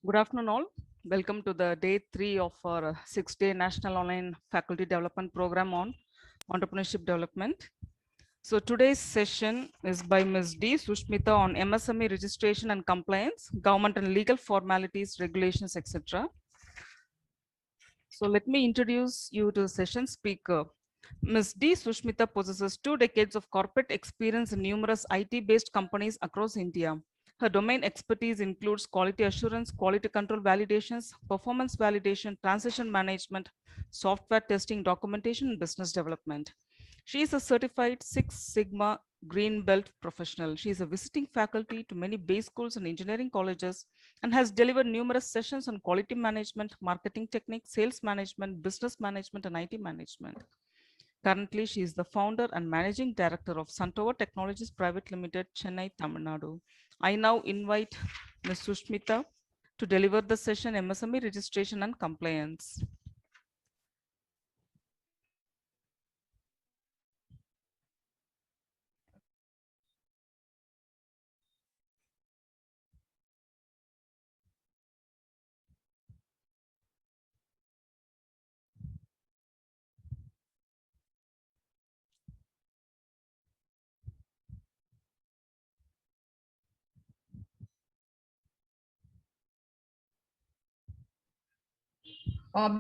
Good afternoon, all. Welcome to the day 3 of our 6-day National Online Faculty Development Program on Entrepreneurship Development. So today's session is by Ms. D. Sushmita on MSME registration and compliance, government and legal formalities, regulations, etc. So let me introduce you to the session speaker. Ms. D. Sushmita possesses 2 decades of corporate experience in numerous IT-based companies across India. Her domain expertise includes quality assurance, quality control validations, performance validation, transition management, software testing, documentation, and business development. She is a certified Six Sigma Green Belt professional. She is a visiting faculty to many base schools and engineering colleges and has delivered numerous sessions on quality management, marketing techniques, sales management, business management, and IT management. Currently, she is the founder and managing director of Suntover Technologies Private Limited, Chennai, Tamil Nadu. I now invite Ms. Sushmita to deliver the session MSME registration and compliance.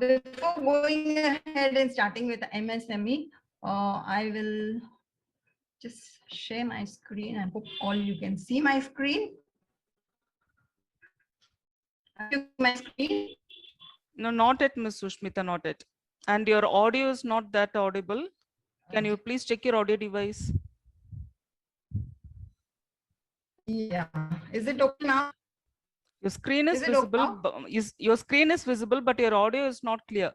Before going ahead and starting with MSME, I will just share my screen. I hope all you can see my screen. Are you my screen? No, not yet, Ms. Sushmita, not yet. And your audio is not that audible. Can you please check your audio device? Yeah. Is it okay now? Your screen is Is it okay visible. now? Your screen is visible, but your audio is not clear.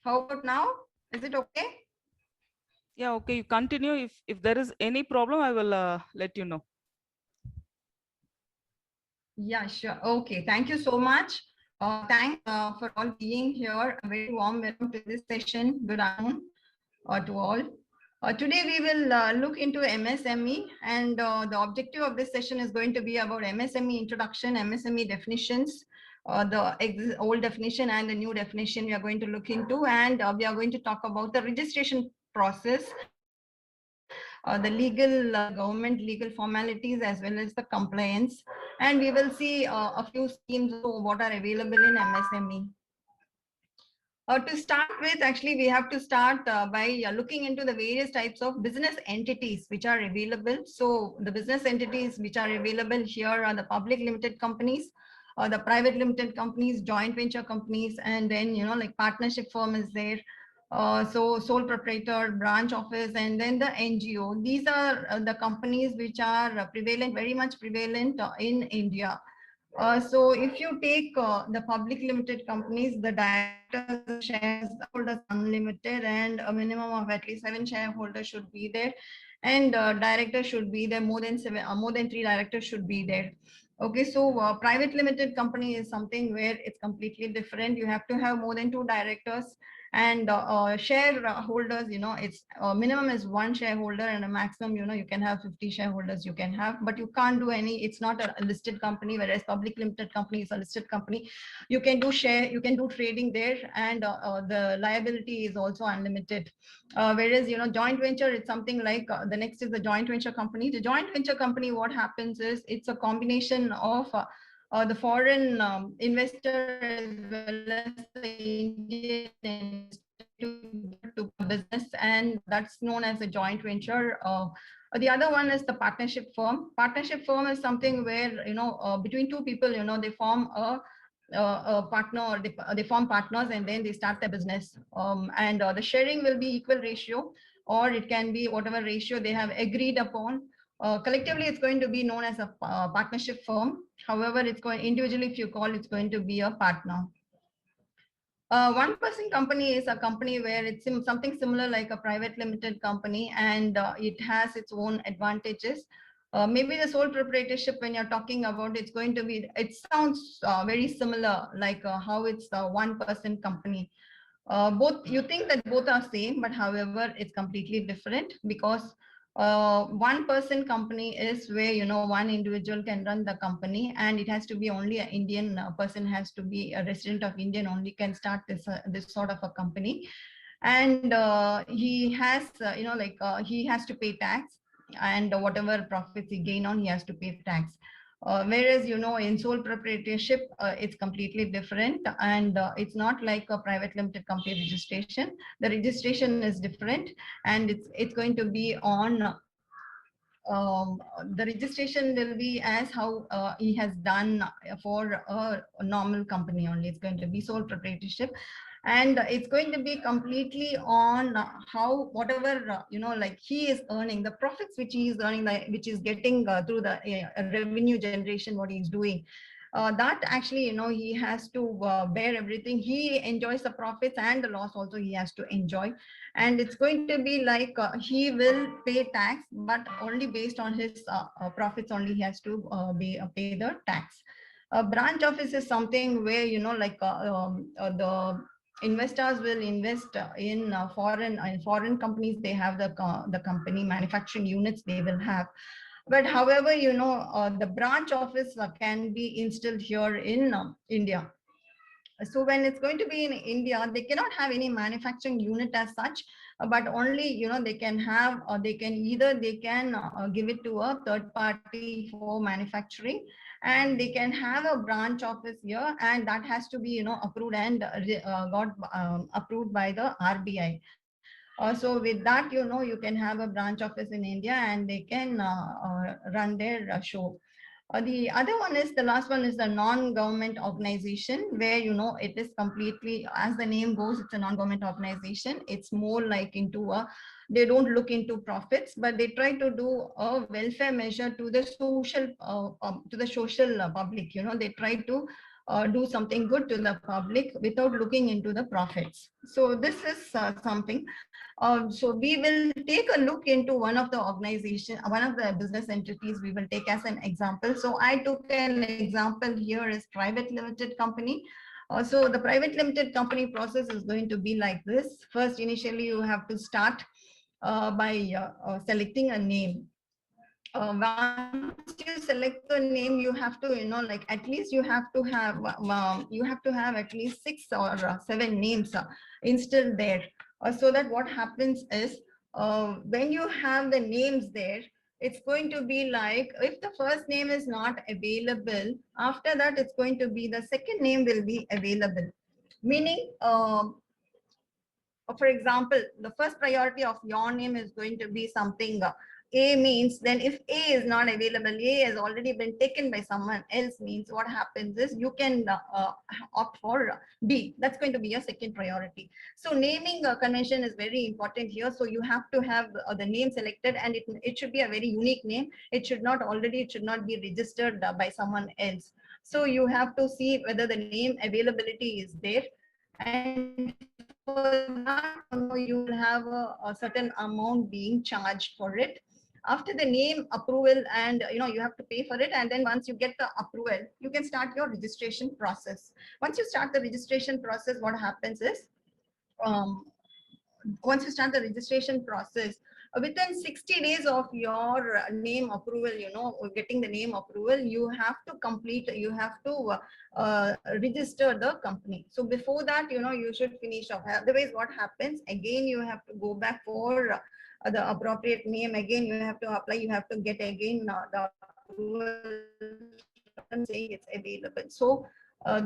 How about now? Is it okay? Yeah, okay. You continue. If there is any problem, I will let you know. Yeah, sure. Okay. Thank you so much. Thanks for all being here. A very warm welcome to this session. Good afternoon to all. Today we will look into MSME, and the objective of this session is going to be about MSME introduction, MSME definitions, the old definition and the new definition we are going to look into, and we are going to talk about the registration process, the legal government legal formalities as well as the compliance, and we will see a few schemes what are available in MSME. To start with, actually, we have to start by looking into the various types of business entities which are available. So the business entities which are available here are the public limited companies, the private limited companies, joint venture companies, and then, like partnership firm is there. So sole proprietor, branch office, and then the NGO. These are the companies which are prevalent, very much prevalent in India. So if you take the public limited companies, the directors shareholders unlimited, and a minimum of at least 7 shareholders should be there, and directors should be there, more than 3 directors should be there. Okay, so private limited company is something where it's completely different. You have to have more than 2 directors, and shareholders, it's minimum is 1 shareholder, and a maximum, you can have 50 shareholders you can have, but you can't do any, it's not a listed company, whereas public limited company is a listed company. You can do you can do trading there, and the liability is also unlimited. Whereas, joint venture, it's something like the next is the joint venture company. The joint venture company, what happens is it's a combination of the foreign investor as well as the Indian investor to business, and that's known as a joint venture. The other one is the partnership firm. Partnership firm is something where, between 2 people, they form a partner, or they form partners, and then they start their business. And the sharing will be equal ratio, or it can be whatever ratio they have agreed upon. Collectively, it's going to be known as a partnership firm. However, it's going individually, if you call, it's going to be a partner. One-person company is a company where it's something similar like a private limited company, and it has its own advantages. Maybe the sole proprietorship, when you're talking about, it's going to be, it sounds very similar, like how it's a one-person company. Both, you think that both are same, but however, it's completely different, because one person company is where, you know, one individual can run the company, and it has to be only an Indian person, has to be a resident of Indian only can start this sort of a company. And he has, he has to pay tax, and whatever profits he gain on, he has to pay tax. Whereas, you know, in sole proprietorship, it's completely different, and it's not like a private limited company registration. The registration is different, and it's going to be on, the registration will be as how he has done for a normal company only. It's going to be sole proprietorship, and it's going to be completely on how, whatever, like he is earning, the profits which he is earning, like, which is getting through the revenue generation, what he's doing, that actually, you know, he has to bear everything. He enjoys the profits, and the loss also he has to enjoy. And it's going to be like, he will pay tax, but only based on his profits only he has to pay the tax. A branch office is something where, you know, like, the investors will invest in foreign companies. They have the company manufacturing units they will have. But however, you know, the branch office can be installed here in India. So when it's going to be in India, they cannot have any manufacturing unit as such, but only, you know, they can have, they can either, they can give it to a third party for manufacturing, and they can have a branch office here, and that has to be, you know, approved and got approved by the RBI. So with that, you know, you can have a branch office in India, and they can run their show. The other one is, the last one is the non-government organization, where, you know, it is completely, as the name goes, it's a non-government organization. It's more like into a, they don't look into profits, but they try to do a welfare measure to the social public. You know, they try to do something good to the public without looking into the profits. So this is something. So we will take a look into one of the organization, one of the business entities we will take as an example. So I took an example here is private limited company. So the private limited company process is going to be like this. First, initially, you have to start by selecting a name. Once you select the name, you have to, you know, like, at least you have to have at least 6 or 7 names installed there, so that what happens is, when you have the names there, it's going to be like, if the first name is not available, after that it's going to be the second name will be available. Meaning, for example, the first priority of your name is going to be something A, means then if A is not available, A has already been taken by someone else, means what happens is you can opt for B. That's going to be your second priority. So naming convention is very important here. So you have to have the name selected, and it should be a very unique name. It should not be registered by someone else. So you have to see whether the name availability is there, and for that, you know, you will have a certain amount being charged for it. After the name approval, and you know, you have to pay for it, and then once you get the approval, you can start your registration process. Once you start the registration process, what happens is, um, once you start the registration process, within 60 days of your name approval, you know, getting the name approval, you have to register the company. So before that, you know, you should finish off. Otherwise, what happens again, you have to go back for the appropriate name. Again, you have to apply, you have to get again the approval saying it's available. So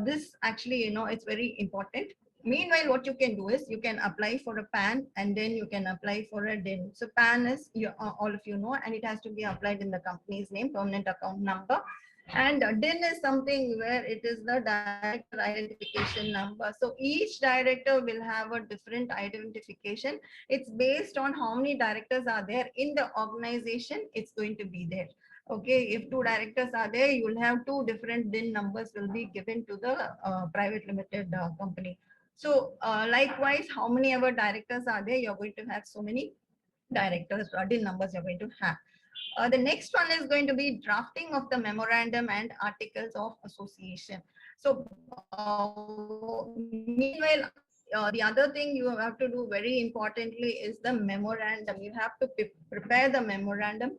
this actually, you know, it's very important. Meanwhile, what you can do is, you can apply for a PAN, and then you can apply for a DIN. So PAN is, all of you know, and it has to be applied in the company's name, permanent account number. And DIN is something where it is the director identification number. So each director will have a different identification. It's based on how many directors are there in the organization, it's going to be there. Okay, if 2 directors are there, you will have 2 different DIN numbers will be given to the private limited company. So likewise, how many ever directors are there, you're going to have so many directors, DIN numbers you're going to have. The next one is going to be drafting of the memorandum and articles of association. So meanwhile, the other thing you have to do very importantly is the memorandum. You have to prepare the memorandum,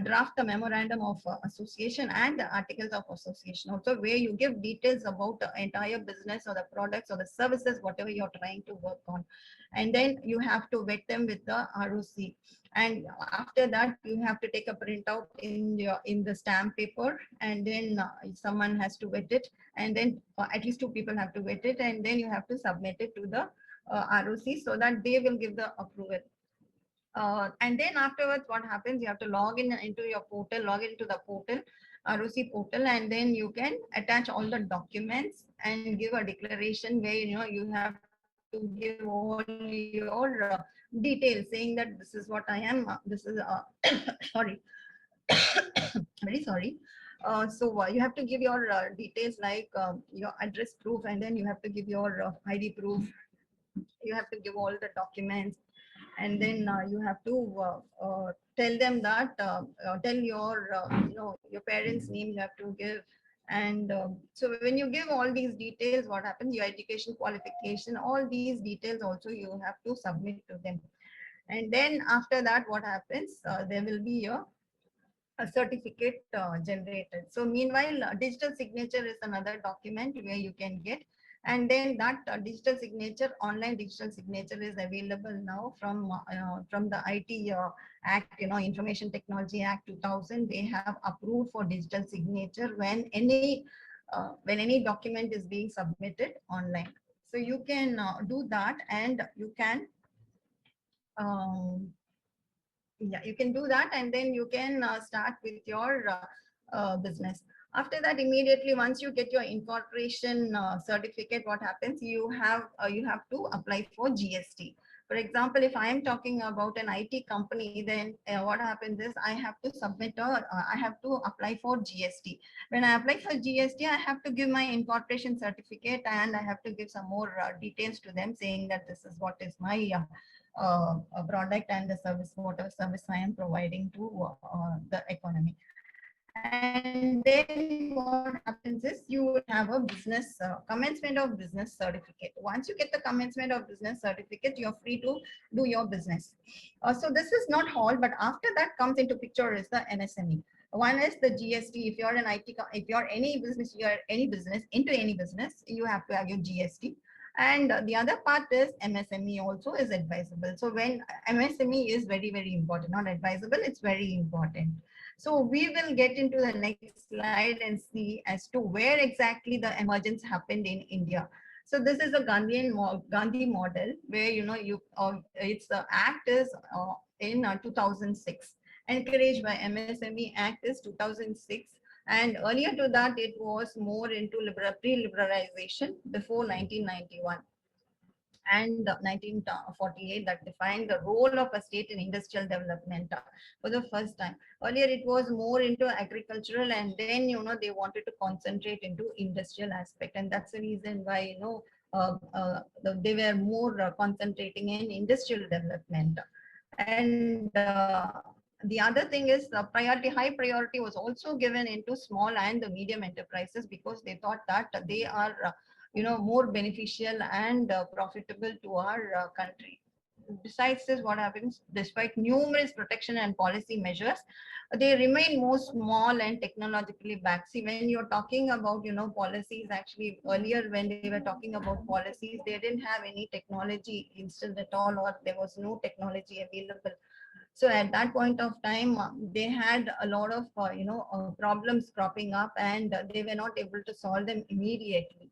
draft the memorandum of association and the articles of association also, where you give details about the entire business or the products or the services, whatever you're trying to work on. And then you have to vet them with the ROC. And after that, you have to take a printout in the stamp paper, and then someone has to vet it, and then at least two people have to vet it, and then you have to submit it to the ROC so that they will give the approval. And then afterwards, what happens? You have to log in into your portal, log into the portal, ROC portal, and then you can attach all the documents and give a declaration where you have to give all your details, saying that this is what I am. This is sorry, very sorry. So you have to give your details like your address proof, and then you have to give your ID proof. You have to give all the documents, and then you have to tell them that tell your your parents' name you have to give. And so when you give all these details, what happens? Your education qualification, all these details also you have to submit to them. And then after that, what happens? There will be a certificate generated. So meanwhile, digital signature is another document where you can get, and then that digital signature, online digital signature, is available now from the IT Act, Information Technology Act 2000. They have approved for digital signature when any document is being submitted online. So you can do that, and you can um, yeah, you can do that, and then you can start with your business. After that, immediately once you get your incorporation certificate, what happens? You have to apply for GST. For example, if I am talking about an IT company, then what happens is I have to I have to apply for GST. When I apply for GST, I have to give my incorporation certificate, and I have to give some more details to them, saying that this is what is my a product and the service, whatever service I am providing to the economy. And then what happens is you will have a business commencement of business certificate. Once you get the commencement of business certificate, you're free to do your business. So this is not all, but after that comes into picture is the MSME. One is the GST. If you're an IT, if you're any business, you're any business into any business, you have to have your GST. And the other part is MSME also is advisable. So when MSME is very, very important, not advisable, it's very important. So we will get into the next slide and see as to where exactly the emergence happened in India. So this is a Gandhi model where it's the act is in 2006, encouraged by MSME Act is 2006. And earlier to that, it was more into pre-liberalization before 1991 and 1948, that defined the role of a state in industrial development for the first time. Earlier, it was more into agricultural, and then they wanted to concentrate into industrial aspect, and that's the reason why they were more concentrating in industrial development. And the other thing is the high priority was also given into small and the medium enterprises, because they thought that they are more beneficial and profitable to our country. Besides this, what happens? Despite numerous protection and policy measures, they remain more small and technologically back. See, when you're talking about policies, actually earlier when they were talking about policies, they didn't have any technology instilled at all, or there was no technology available. So at that point of time, they had a lot of problems cropping up, and they were not able to solve them immediately.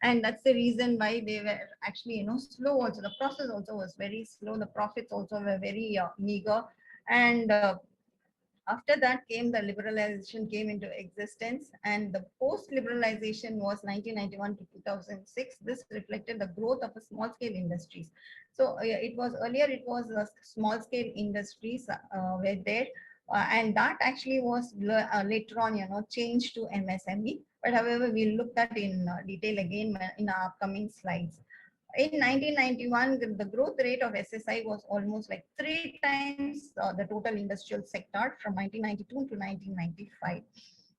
And that's the reason why they were actually slow. Also, the process also was very slow. The profits also were very meager. And after that came the liberalization came into existence, and the post-liberalization was 1991 to 2006. This reflected the growth of the small-scale industries. So it was earlier, it was small-scale industries were there, and that actually was later on, changed to MSME. But however, we'll look at in detail again in our upcoming slides. In 1991, the growth rate of SSI was almost like 3 times the total industrial sector from 1992 to 1995.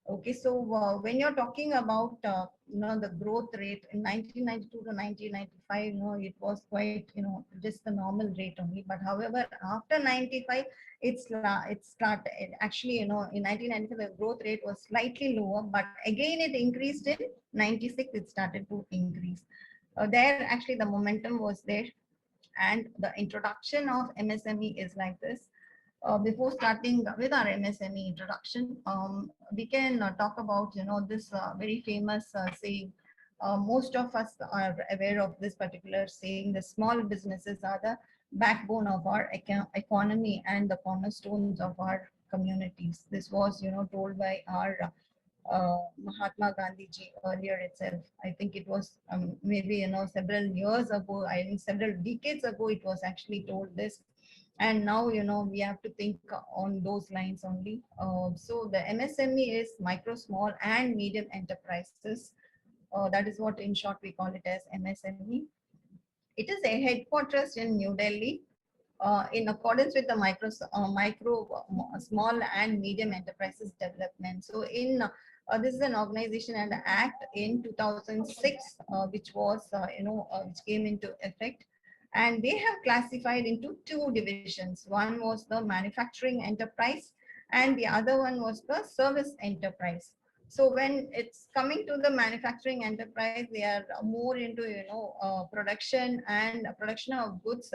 Okay, so when you're talking about the growth rate in 1992 to 1995, it was quite just the normal rate only. But however, after 95, it started actually in 1995 the growth rate was slightly lower, but again it increased in 96. It started to increase. There actually the momentum was there, and the introduction of MSME is like this. Before starting with our MSME introduction, we can talk about this very famous saying. Most of us are aware of this particular saying: the small businesses are the backbone of our economy and the cornerstones of our communities. This was told by our Mahatma Gandhi ji earlier itself. I think it was maybe several years ago. I think several decades ago it was actually told this, and now we have to think on those lines only. So the MSME is micro, small, and medium enterprises. That is what in short we call it as MSME. It is a headquarters in New Delhi, in accordance with the small and medium enterprises development. So in this is an organization and act in 2006, which was which came into effect, and they have classified into two divisions. One was the manufacturing enterprise, and the other one was the service enterprise. So when it's coming to the manufacturing enterprise, they are more into production and production of goods,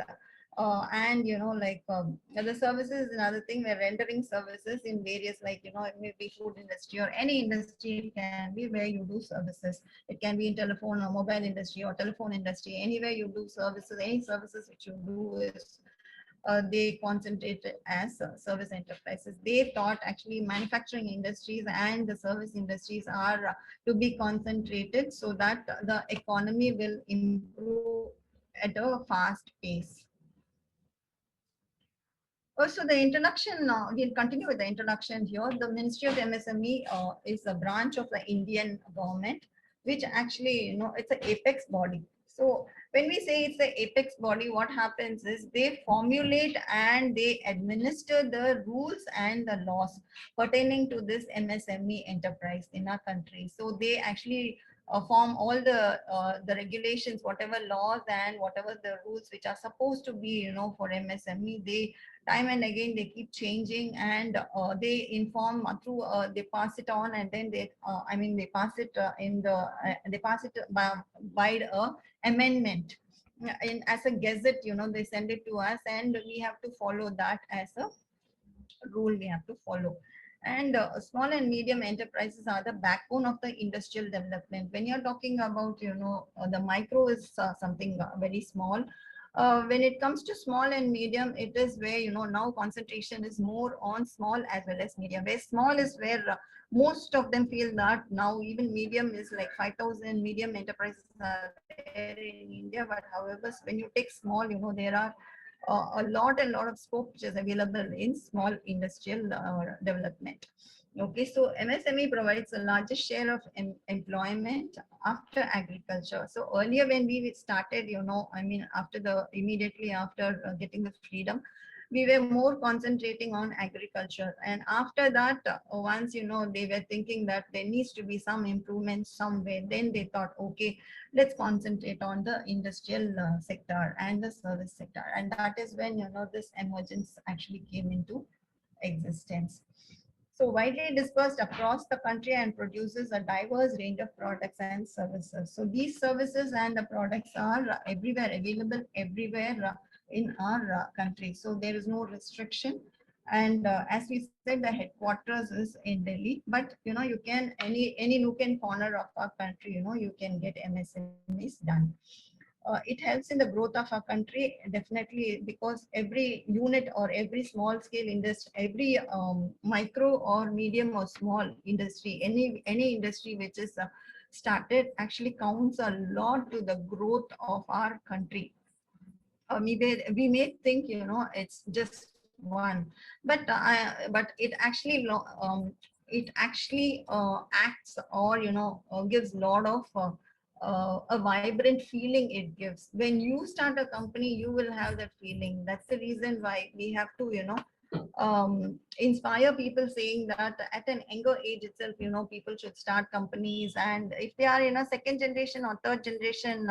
and like the services is another thing. We're rendering services in various, like it may be food industry or any industry. It can be where you do services. It can be in telephone or mobile industry or telephone industry. Anywhere you do services, any services which you do is they concentrated as service enterprises. They thought actually manufacturing industries and the service industries are to be concentrated so that the economy will improve at a fast pace. So the introduction, we'll continue with the introduction here. The Ministry of MSME is a branch of the Indian government, which actually, it's an apex body. So when we say it's the apex body, what happens is they formulate and they administer the rules and the laws pertaining to this MSME enterprise in our country. So they actually form all the regulations, whatever laws and whatever the rules which are supposed to be, for MSME. They time and again they keep changing, and they inform through they pass it on, and then they pass it they pass it by a amendment in as a gazette. They send it to us, and we have to follow that as a rule we have to follow. And small and medium enterprises are the backbone of the industrial development. When you're talking about the micro is something very small. When it comes to small and medium, it is where now concentration is more on small as well as medium. Where small is where most of them feel that now even medium is like 5,000 medium enterprises are there in India. But however, when you take small, there are a lot of scope which is available in small industrial development. Okay, so MSME provides the largest share of employment after agriculture. So earlier when we started, after immediately after getting the freedom, we were more concentrating on agriculture. And after that, once, they were thinking that there needs to be some improvement somewhere, then they thought, okay, let's concentrate on the industrial sector and the service sector. And that is when, this emergence actually came into existence. So widely dispersed across the country and produces a diverse range of products and services. So these services and the products are everywhere, available everywhere in our country. So there is no restriction. And as we said, the headquarters is in Delhi, but you can any nook and corner of our country, you can get MSMEs done. It helps in the growth of our country, definitely, because every unit or every small scale industry, every micro or medium or small industry, any industry which is started actually counts a lot to the growth of our country. We may think it's just one, but it actually acts, or gives a lot of a vibrant feeling. It gives when you start a company, you will have that feeling. That's the reason why we have to inspire people, saying that at an younger age itself, people should start companies. And if they are in a second generation or third generation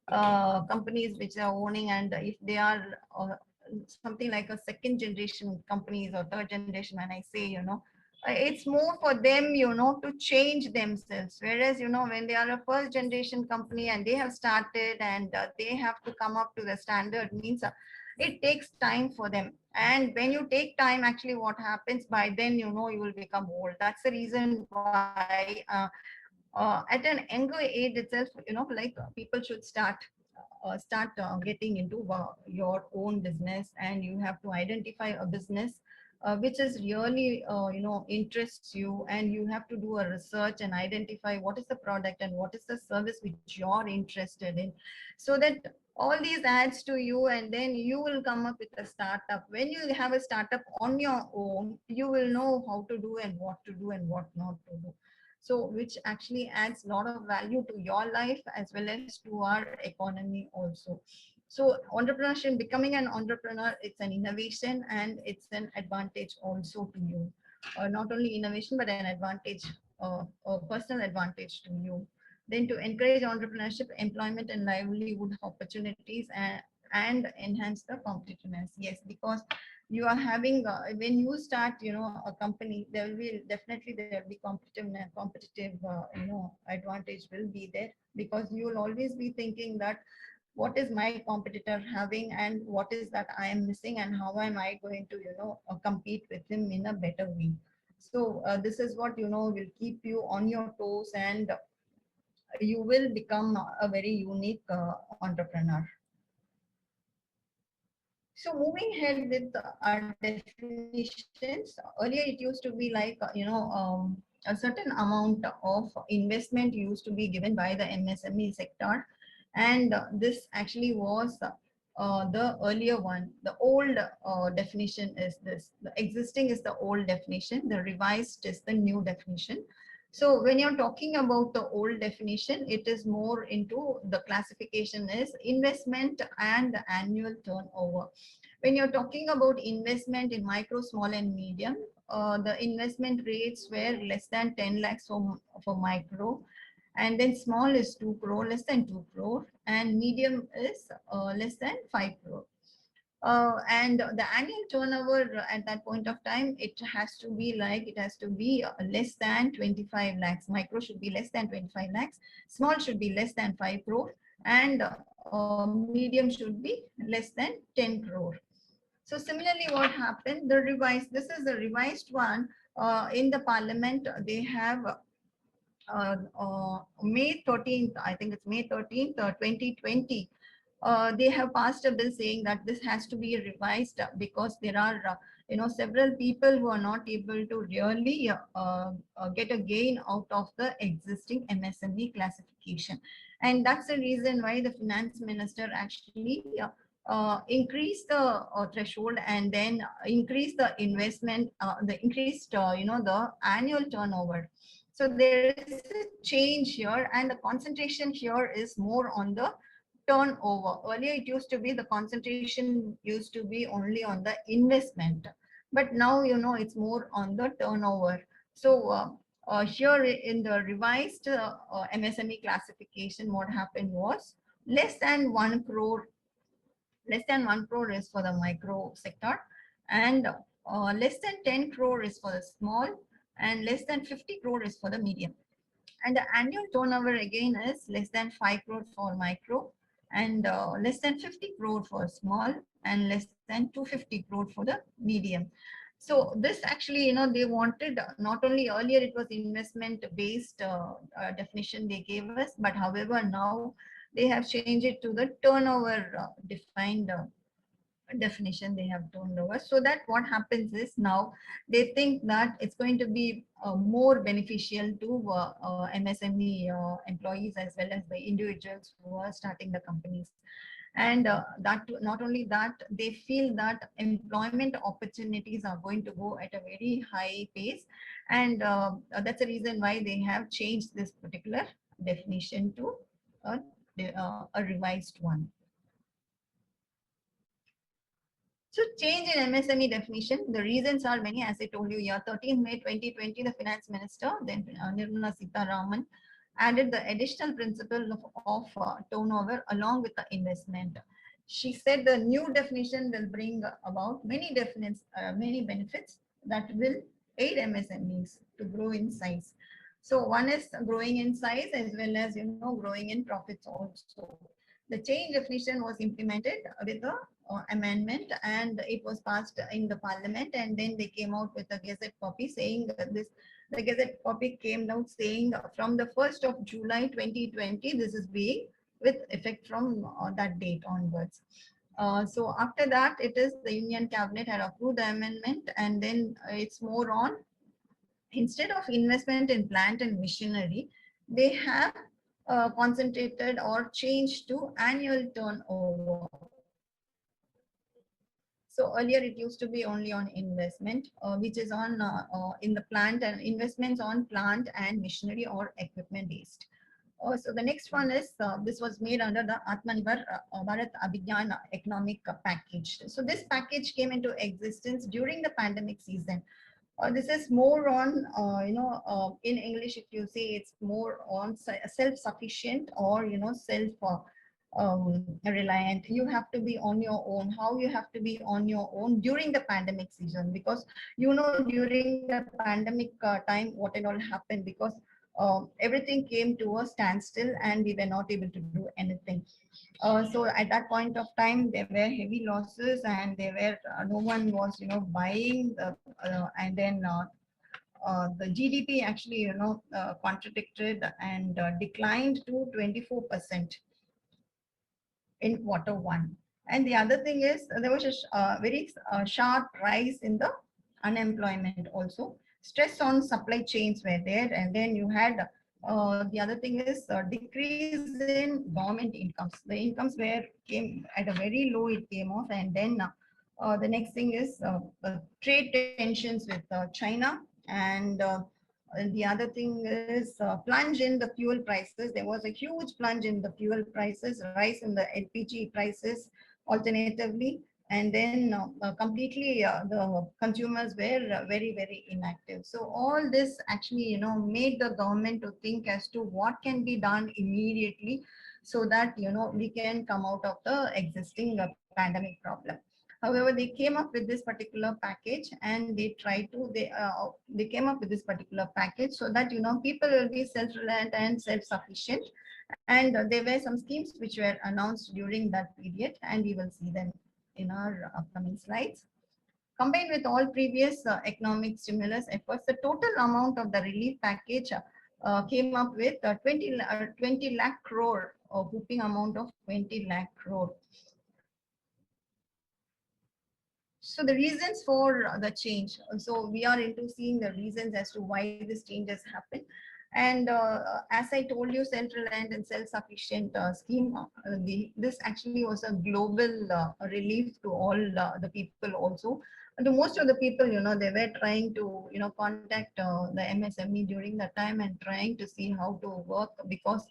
companies which they are owning, and if they are something like a second generation companies or third generation, when I say, it's more for them, to change themselves. Whereas, when they are a first generation company and they have started, and they have to come up to the standard, means it takes time for them. And when you take time, actually what happens, by then, you will become old. That's the reason why at an younger age itself, like people should start getting into your own business. And you have to identify a business which is really interests you, and you have to do a research and identify what is the product and what is the service which you're interested in, so that all these adds to you, and then you will come up with a startup. When you have a startup on your own, you will know how to do and what to do and what not to do. So which actually adds a lot of value to your life as well as to our economy also. So entrepreneurship, becoming an entrepreneur, it's an innovation and it's an advantage also to you. Not only innovation, but an advantage, a personal advantage to you. Then to encourage entrepreneurship, employment and livelihood opportunities, and enhance the competitiveness. Yes, because you are having, when you start, a company, there will be definitely, there will be competitive advantage will be there, because you will always be thinking that what is my competitor having and what is that I am missing, and how am I going to compete with him in a better way. So this is what will keep you on your toes, and you will become a very unique entrepreneur. So moving ahead with our definitions, earlier it used to be like, a certain amount of investment used to be given by the MSME sector. And this actually was the earlier one. The old definition is this. The existing is the old definition. The revised is the new definition. So when you're talking about the old definition, it is more into the classification is investment and annual turnover. When you're talking about investment in micro, small and medium, the investment rates were less than 10 lakhs for micro, and then small is 2 crore, less than 2 crore, and medium is less than 5 crore. And the annual turnover at that point of time, it has to be less than 25 lakhs. Micro should be less than 25 lakhs, small should be less than 5 crore, and medium should be less than 10 crore. So similarly, what happened, this is the revised one in the parliament. They have May 13th, I think it's May 13th, 2020. They have passed a bill saying that this has to be revised because there are several people who are not able to really get a gain out of the existing MSME classification. And that's the reason why the finance minister actually increase the threshold, and then increase the investment, the increased the annual turnover. So there is a change here, and the concentration here is more on the turnover. Earlier it used to be the concentration used to be only on the investment, but now it's more on the turnover. So here in the revised MSME classification, what happened was less than 1 crore. Less than 1 crore is for the micro sector, and less than 10 crore is for the small, and less than 50 crore is for the medium. And the annual turnover again is less than 5 crore for micro, and less than 50 crore for small, and less than 250 crore for the medium. So this actually, they wanted, not only earlier it was investment based definition they gave us, but however now they have changed it to the turnover defined definition they have turned over. So that what happens is, now they think that it's going to be more beneficial to MSME employees as well as the individuals who are starting the companies. And that not only that, they feel that employment opportunities are going to go at a very high pace, and that's the reason why they have changed this particular definition to a revised one. So change in MSME definition, the reasons are many, as I told you, yeah, 13th May 2020, the finance minister, then Nirmala Sitharaman, added the additional principle of turnover along with the investment. She said the new definition will bring about many benefits that will aid MSMEs to grow in size. So one is growing in size as well as growing in profits also. The change definition was implemented with the amendment, and it was passed in the parliament, and then they came out with a gazette copy saying this. The gazette copy came out saying from the 1st of July 2020 this is being with effect from that date onwards. So after that, it is the Union Cabinet had approved the amendment, and then it's more on, instead of investment in plant and machinery, they have concentrated or changed to annual turnover. So earlier it used to be only on investment, which is on in the plant and investments on plant and machinery or equipment based. So the next one is this was made under the Atmanirbhar Bharat Abhiyan economic package. So this package came into existence during the pandemic season. This is more on, in English, if you say, it's more on self-sufficient or, self-reliant. You have to be on your own. How you have to be on your own during the pandemic season, because, during the pandemic time, what and all happened, because everything came to a standstill and we were not able to do anything. So at that point of time, there were heavy losses, and there were no one was buying and then the GDP actually contradicted and declined to 24% in quarter 1. And the other thing is there was a very sharp rise in the unemployment also. Stress on supply chains were there, and then you had the other thing is decrease in government incomes. The incomes came at a very low, it came off, and then the next thing is trade tensions with China, and the other thing is plunge in the fuel prices. There was a huge plunge in the fuel prices, rise in the LPG prices alternatively, and then completely the consumers were very inactive. So all this actually made the government to think as to what can be done immediately, so that we can come out of the existing pandemic problem. However, they came up with this particular package, and they tried to they came up with this particular package so that people will be self-reliant and self-sufficient. And there were some schemes which were announced during that period, and we will see them in our upcoming slides. Combined with all previous economic stimulus efforts, the total amount of the relief package came up with 20 lakh crore, a whooping amount of 20 lakh crore. So the reasons for the change. So we are into seeing the reasons as to why this change has happened. And as I told you, self-reliant and self-sufficient scheme, this actually was a global relief to all the people also. And to most of the people, they were trying to, contact the MSME during that time and trying to see how to work, because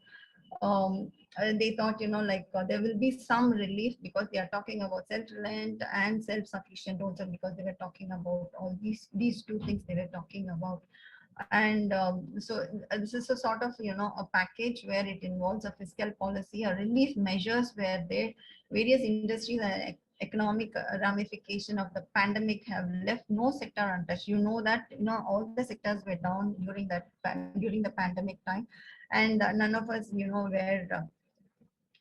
they thought, there will be some relief, because they are talking about self-reliant and self-sufficient also, because they were talking about all these two things they were talking about. And so this is a sort of, a package where it involves a fiscal policy, a relief measures where various industries and economic ramification of the pandemic have left no sector untouched. You know that, all the sectors were down during the pandemic time, and none of us, were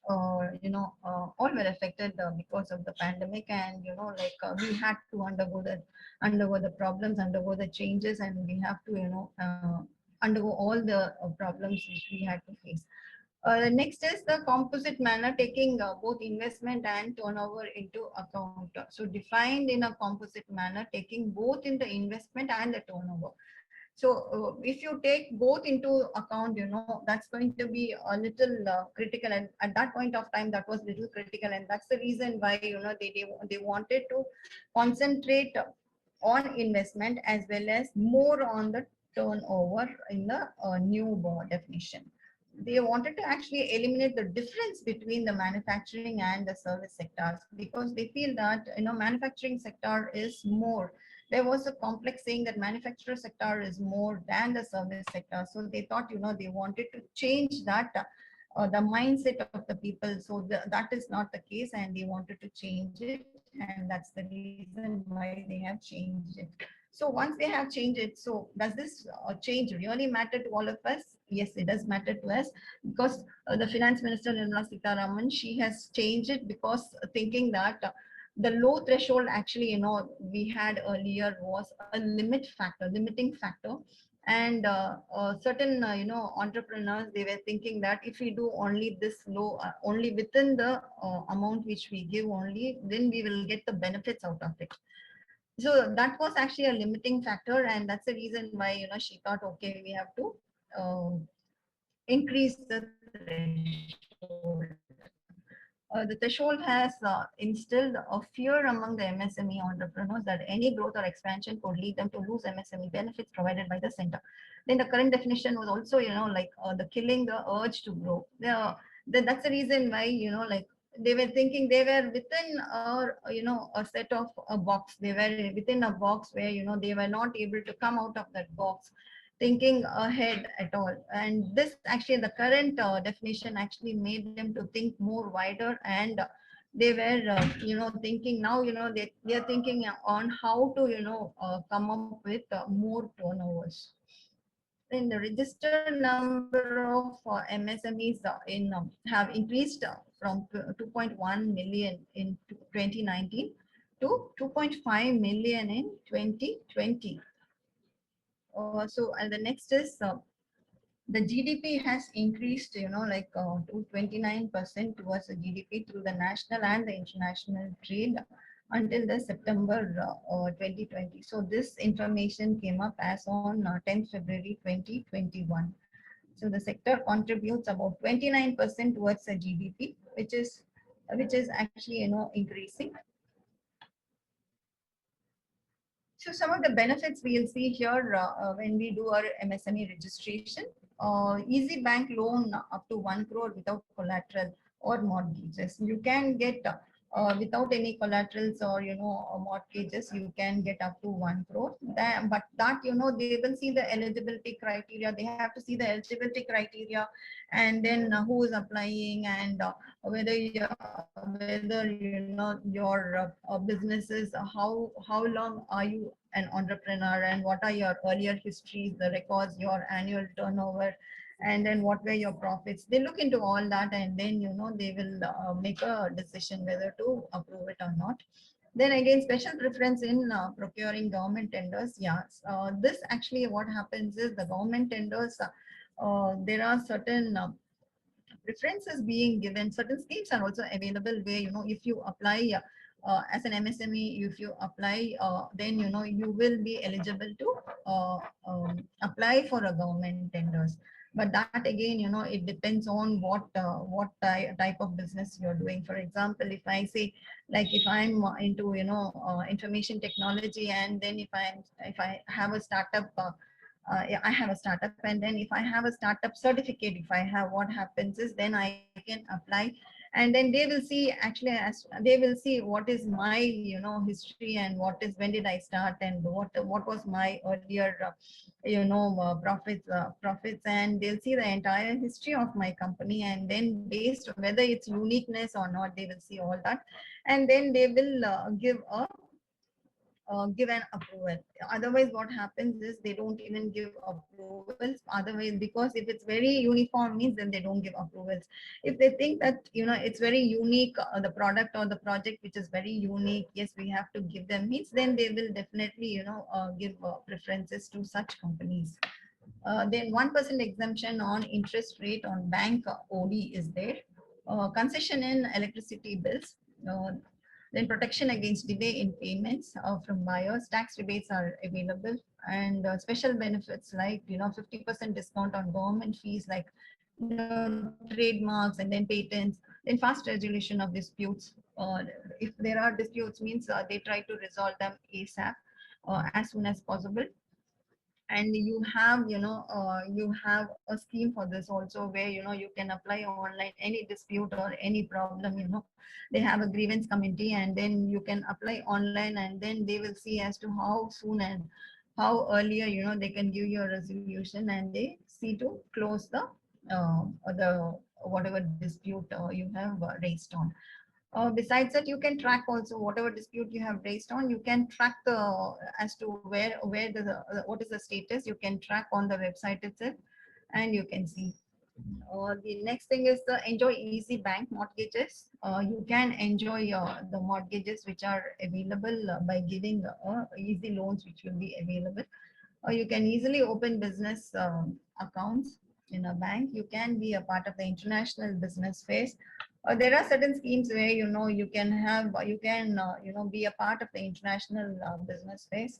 all were affected because of the pandemic. And we had to undergo the problems, undergo the changes, and we have to undergo all the problems which we had to face. Next is the composite manner, taking both investment and turnover into account. So defined in a composite manner, taking both in the investment and the turnover. So if you take both into account, that's going to be a little critical. And at that point of time, that was little critical. And that's the reason why, they wanted to concentrate on investment as well as more on the turnover in the new definition. they wanted to actually eliminate the difference between the manufacturing and the service sectors, because they feel that manufacturing sector is more. There was a complex saying that manufacturer sector is more than the service sector. So they thought they wanted to change that, the mindset of the people. So that is not the case, and they wanted to change it, and that's the reason why they have changed it. So once they have changed it, so does this change really matter to all of us? Yes, it does matter to us, because the finance minister Nirmala Sitharaman, she has changed it, because thinking that the low threshold actually we had earlier was a limiting factor. And certain entrepreneurs, they were thinking that if we do only this low, only within the amount which we give only, then we will get the benefits out of it. So that was actually a limiting factor, and that's the reason why she thought, okay, we have to increase the threshold. The threshold has instilled a fear among the MSME entrepreneurs that any growth or expansion could lead them to lose MSME benefits provided by the center. Then the current definition was also, like the killing the urge to grow. That's the reason why, like they were thinking they were within a set of a box. They were within a box where, they were not able to come out of that box thinking ahead at all. And this actually, the current definition actually made them to think more wider, and they were thinking now, they're thinking on how to come up with more turnovers. Then the registered number of MSMEs have increased from 2.1 million in 2019 to 2.5 million in 2020. So and the next is the GDP has increased, like to 29% towards the GDP through the national and the international trade until the September 2020. So this information came up as on 10th February 2021. So the sector contributes about 29% towards the GDP, which is actually increasing. So some of the benefits we'll see here when we do our MSME registration. Easy bank loan up to 1 crore without collateral or mortgages. You can get without any collaterals or mortgages, you can get up to 1 crore. But that they will see the eligibility criteria. They have to see the eligibility criteria, and then who is applying, and whether your business is how long are you an entrepreneur, and what are your earlier histories, the records, your annual turnover, and then what were your profits. They look into all that, and then they will make a decision whether to approve it or not. Then again, special preference in procuring government tenders. Yes, this actually what happens is the government tenders, there are certain preferences being given. Certain schemes are also available where if you apply as an MSME, if you apply, then you will be eligible to apply for a government tenders. But that again, it depends on what type of business you're doing. For example, if I say, like if I'm into information technology, and then if I have a startup. Yeah, I have a startup, and then if I have a startup certificate, if I have, what happens is then I can apply, and then they will see actually, as they will see what is my history, and what is, when did I start, and what was my earlier profits, and they'll see the entire history of my company, and then based on whether it's uniqueness or not, they will see all that, and then they will give an approval. Otherwise, what happens is they don't even give approvals. Otherwise, because if it's very uniform means, then they don't give approvals. If they think that it's very unique, the product or the project which is very unique, yes, we have to give them, means then they will definitely give preferences to such companies. Then 1% exemption on interest rate on bank OD is there. Concession in electricity bills. Then protection against delay in payments from buyers. Tax rebates are available, and special benefits like 50% discount on government fees, like trademarks and then patents. Then fast resolution of disputes. If there are disputes, means they try to resolve them ASAP, as soon as possible. And you have, you have a scheme for this also, where you can apply online any dispute or any problem. They have a grievance committee, and then you can apply online, and then they will see as to how soon and how earlier they can give you a resolution, and they see to close the whatever dispute you have raised on. Besides that, you can track also whatever dispute you have raised on. You can track the as to where what is the status. You can track on the website itself, and you can see. The next thing is the enjoy easy bank mortgages. You can enjoy the mortgages which are available by giving easy loans which will be available. You can easily open business accounts in a bank. You can be a part of the international business phase. There are certain schemes where you can have you can be a part of the international business phase,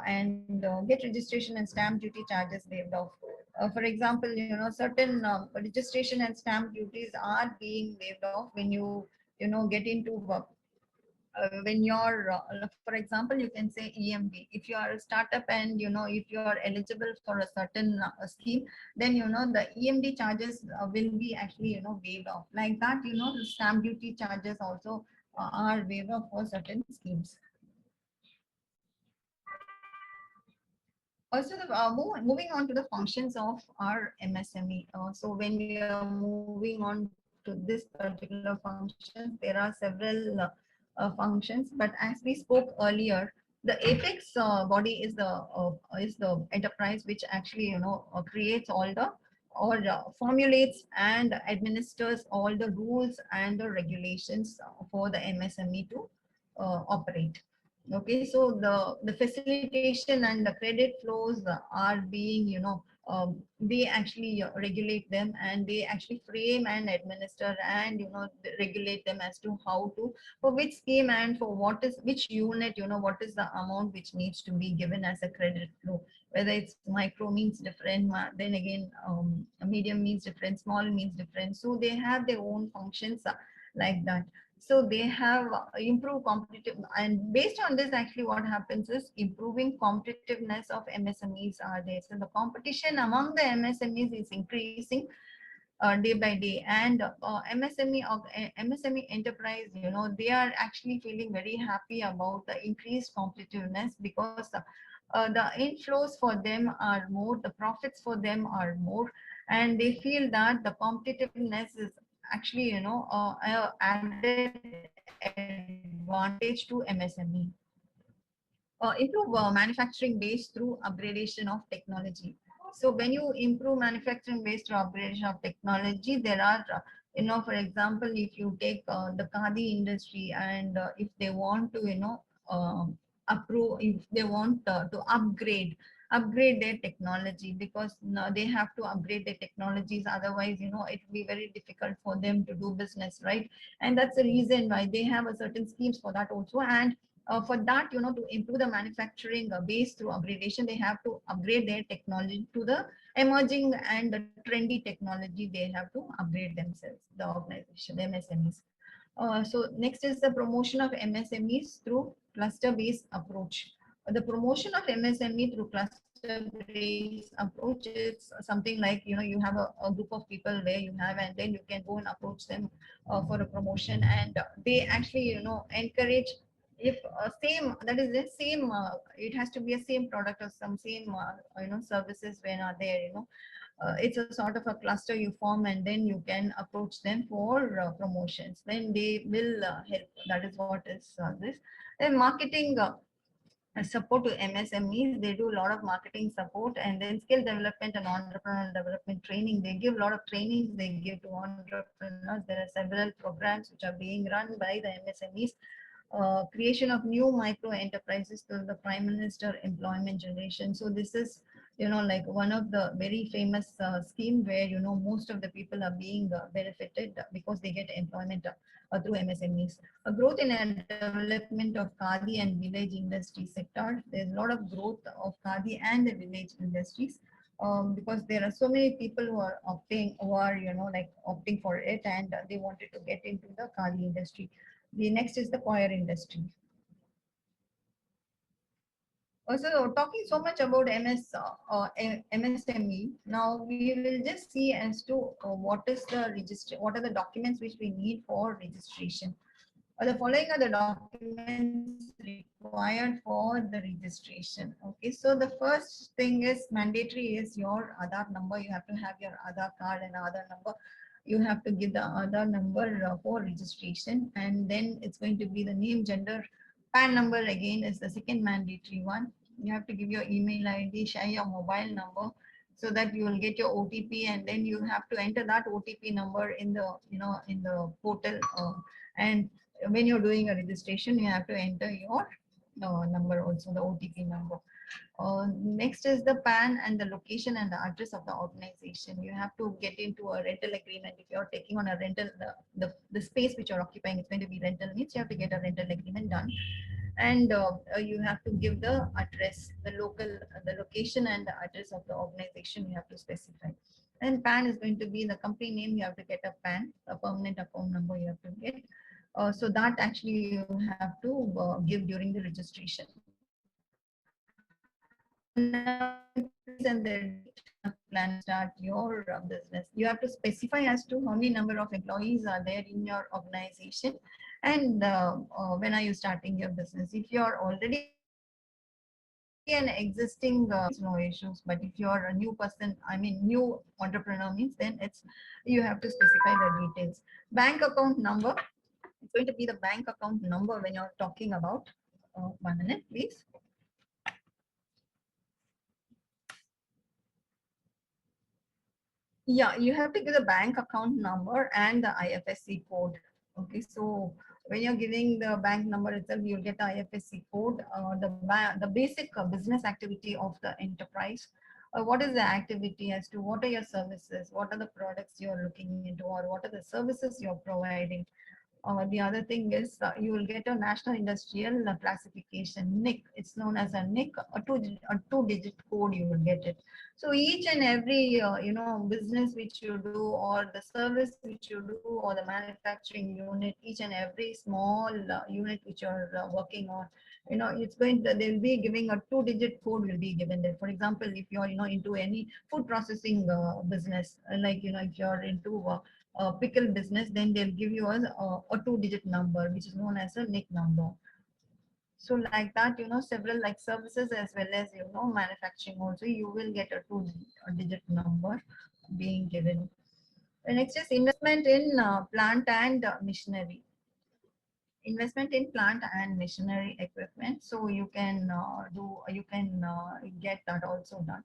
and get registration and stamp duty charges waived off. For example, certain registration and stamp duties are being waived off when you get into when you're for example, you can say EMB. If you are a startup and if you are eligible for a certain scheme, then the EMD charges will be actually waived off. Like that, the stamp duty charges also are waived off for certain schemes. Also, moving on to the functions of our MSME. So when we are moving on to this particular function, there are several functions. But as we spoke earlier, the apex body is the enterprise which actually creates all the or formulates and administers all the rules and the regulations for the MSME to operate. Okay, so the facilitation and the credit flows are being, they actually regulate them, and they actually frame and administer and regulate them as to how to, for which scheme and for what is which unit, what is the amount which needs to be given as a credit flow. Whether it's micro means different, then again medium means different, small means different. So they have their own functions like that. So they have improved competitive, and based on this, actually what happens is improving competitiveness of MSMEs are there. So the competition among the MSMEs is increasing day by day, and MSME enterprise, they are actually feeling very happy about the increased competitiveness, because the inflows for them are more, the profits for them are more, and they feel that the competitiveness is actually added advantage to MSME. Improve manufacturing base through upgradation of technology. So when you improve manufacturing base through upgradation of technology, there are, for example, if you take the khadi industry, and if they want to, approve, if they want to upgrade their technology, because they have to upgrade their technologies, otherwise it will be very difficult for them to do business, right? And that's the reason why they have a certain schemes for that also. And for that, to improve the manufacturing base through upgradation, they have to upgrade their technology to the emerging and the trendy technology. They have to upgrade themselves, the organization, the MSMEs. So next is the promotion of MSMEs through cluster-based approach. The promotion of MSME through cluster-based approach is something like, you have a group of people where you have, and then you can go and approach them for a promotion, and they actually, encourage, if same, that is the same, it has to be a same product or some same services when are there, it's a sort of a cluster you form, and then you can approach them for promotions, then they will help. That is what is this. Then marketing support to MSMEs, they do a lot of marketing support, and then skill development and entrepreneurial development training. They give a lot of trainings they give to entrepreneurs. There are several programs which are being run by the MSMEs. Creation of new micro enterprises to the Prime Minister Employment Generation. So this is, like one of the very famous scheme where, most of the people are being benefited because they get employment through MSMEs. A growth in development of Khadi and village industry sector. There's a lot of growth of Khadi and the village industries. Because there are so many people who are opting, like opting for it, and they wanted to get into the Khadi industry. The next is the coir industry. So talking so much about MSME, now we will just see as to what is the register, what are the documents which we need for registration. The following are the documents required for the registration. Okay, so the first thing is mandatory is your Aadhaar number. You have to have your Aadhaar card and Aadhaar number. You have to give the Aadhaar number for registration, and then it's going to be the name, gender. PAN number again is the second mandatory one. You have to give your email ID, share your mobile number, so that you will get your OTP, and then you have to enter that OTP number in the in the portal. And when you're doing a registration, you have to enter your number also, the OTP number. Next is the PAN and the location and the address of the organization. You have to get into a rental agreement. If you're taking on a rental, the space which you're occupying is going to be rental means you have to get a rental agreement done. And you have to give the address, the location and the address of the organization you have to specify. And PAN is going to be the company name. You have to get a PAN, a permanent account number you have to get. So that actually you have to give during the registration. And the date plan to start your business. You have to specify as to how many number of employees are there in your organization, and when are you starting your business. If you are already an existing, no issues. But if you are a new person, I mean new entrepreneur means, then it's you have to specify the details. Bank account number. It's going to be the bank account number when you're talking about. 1 minute, please. Yeah, you have to give the bank account number and the IFSC code. Okay, so when you're giving the bank number itself, you'll get the IFSC code, the basic business activity of the enterprise. What is the activity, as to what are your services, what are the products you're looking into, or what are the services you're providing. The other thing is you will get a national industrial classification, NIC. It's known as a NIC, a two-digit code. You will get it. So each and every business which you do, or the service which you do, or the manufacturing unit, each and every small unit which you're working on, it's going to, they'll be giving a two-digit code will be given there. For example, if you're into any food processing business, like if you're into pickle business, then they'll give you a two-digit number, which is known as a NIC number. So like that, several like services as well as manufacturing also, you will get a two-digit number being given. The next is investment in plant and machinery. Investment in plant and machinery equipment. So you can get that also done.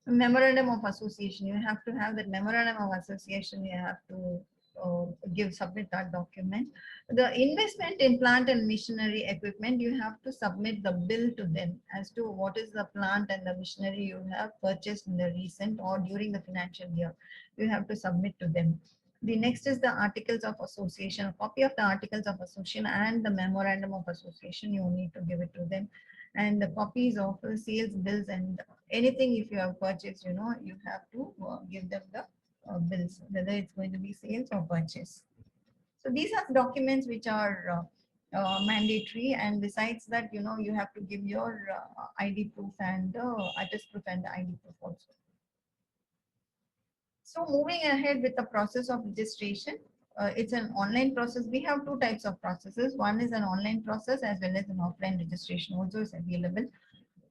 Memorandum of association. You have to have that memorandum of association. You have to submit that document. The investment in plant and machinery equipment, you have to submit the bill to them as to what is the plant and the machinery you have purchased in the recent or during the financial year. You have to submit to them. The next is the articles of association. A copy of the articles of association and the memorandum of association, you need to give it to them. And the copies of sales bills and anything if you have purchased, you have to give them the bills, whether it's going to be sales or purchase. So these are documents which are mandatory, and besides that, you have to give your ID proof and address proof and the ID proof also. So moving ahead with the process of registration, it's an online process. We have two types of processes. One is an online process as well as an offline registration also is available.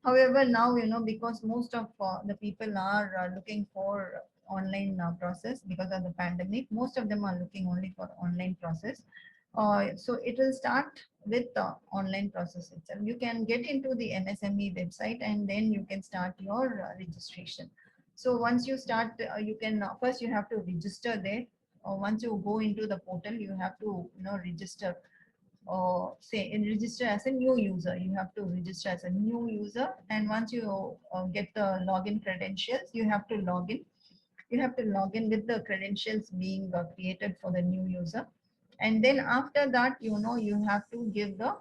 However, now, because most of the people are looking for online process because of the pandemic, most of them are looking only for online process. So it will start with the online process itself. You can get into the MSME website and then you can start your registration. So once you start, you can first you have to register there. Once you go into the portal, you have to register. Register as a new user. You have to register as a new user, and once you get the login credentials, you have to log in. You have to log in with the credentials being created for the new user, and then after that, you have to give the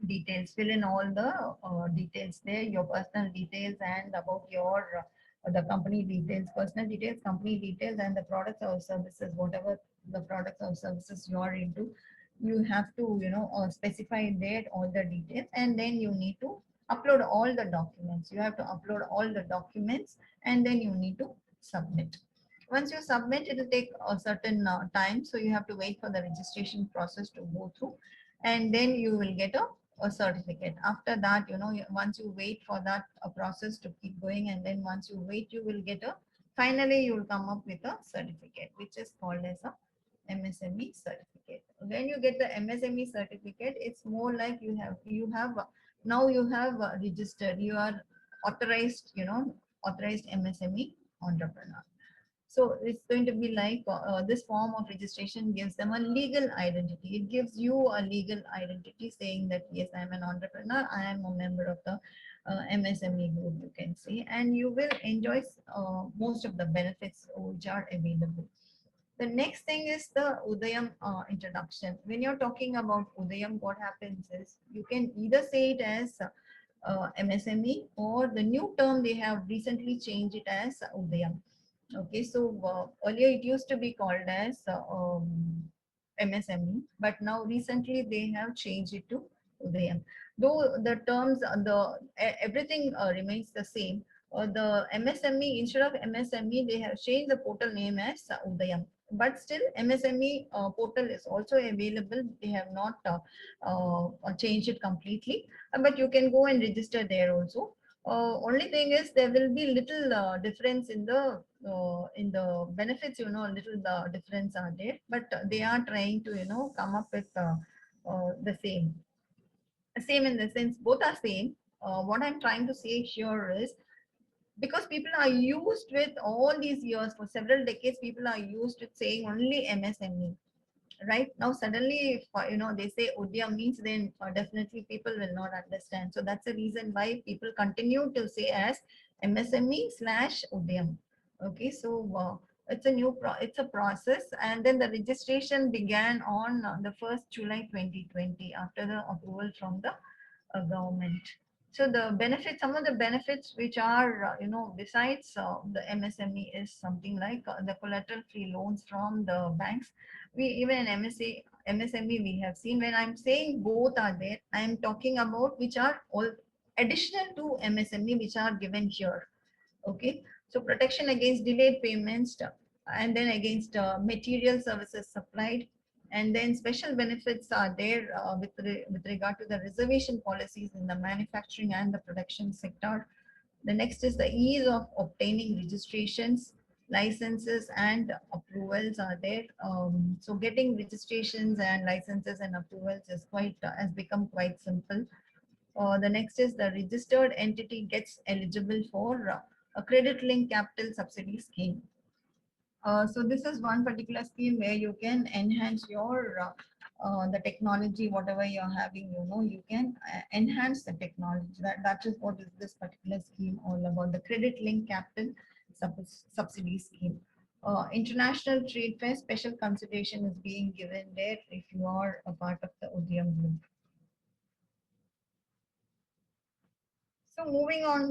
details, fill in all the details there, your personal details and about your the company details, personal details, company details, and the products or services, whatever the products or services you are into. You have to specify there all the details, and then you need to upload all the documents. You have to upload all the documents and then you need to submit. Once you submit, it will take a certain time. So you have to wait for the registration process to go through and then you will get a certificate. After that, once you wait for that process to keep going and then once you wait, you will get finally you will come up with a certificate, which is called as a MSME certificate. When you get the MSME certificate, it's more like now you have registered, you are authorized, authorized MSME entrepreneur. So it's going to be like this form of registration gives them a legal identity. It gives you a legal identity saying that yes, I'm an entrepreneur, I am a member of the MSME group, you can say, and you will enjoy most of the benefits which are available. The next thing is the Udayam introduction. When you're talking about Udayam, what happens is you can either say it as MSME or the new term they have recently changed it as Udayam. Okay, so earlier it used to be called as MSME, but now recently they have changed it to Udayam. Though the terms, everything remains the same. The MSME, instead of MSME, they have changed the portal name as Udayam. But still, MSME portal is also available. They have not changed it completely, but you can go and register there also. Only thing is there will be little difference in the benefits, little difference are there, but they are trying to come up with the same in the sense both are same. What I'm trying to say here is because people are used with all these years for several decades, people are used with saying only MSME. Right now suddenly if they say Udyam means, then definitely people will not understand. So that's the reason why people continue to say as MSME slash Udyam. Okay, so it's a it's a process, and then the registration began on the 1st July 2020 after the approval from the government. So the benefits, some of the benefits which are, besides the MSME is something like the collateral free loans from the banks. We even in MSME, we have seen, when I'm saying both are there, I'm talking about which are all additional to MSME, which are given here. Okay, so protection against delayed payments, and then against material services supplied, and then special benefits are there with regard to the reservation policies in the manufacturing and the production sector. The next is the ease of obtaining registrations, licenses and approvals are there. So getting registrations and licenses and approvals is quite has become quite simple. The next is the registered entity gets eligible for a credit link capital subsidy scheme. So this is one particular scheme where you can enhance your the technology, whatever you're having, you can enhance the technology. That is what is this particular scheme all about, the credit link capital subsidy scheme. International trade fair, special consideration is being given there if you are a part of the Udyam group. So moving on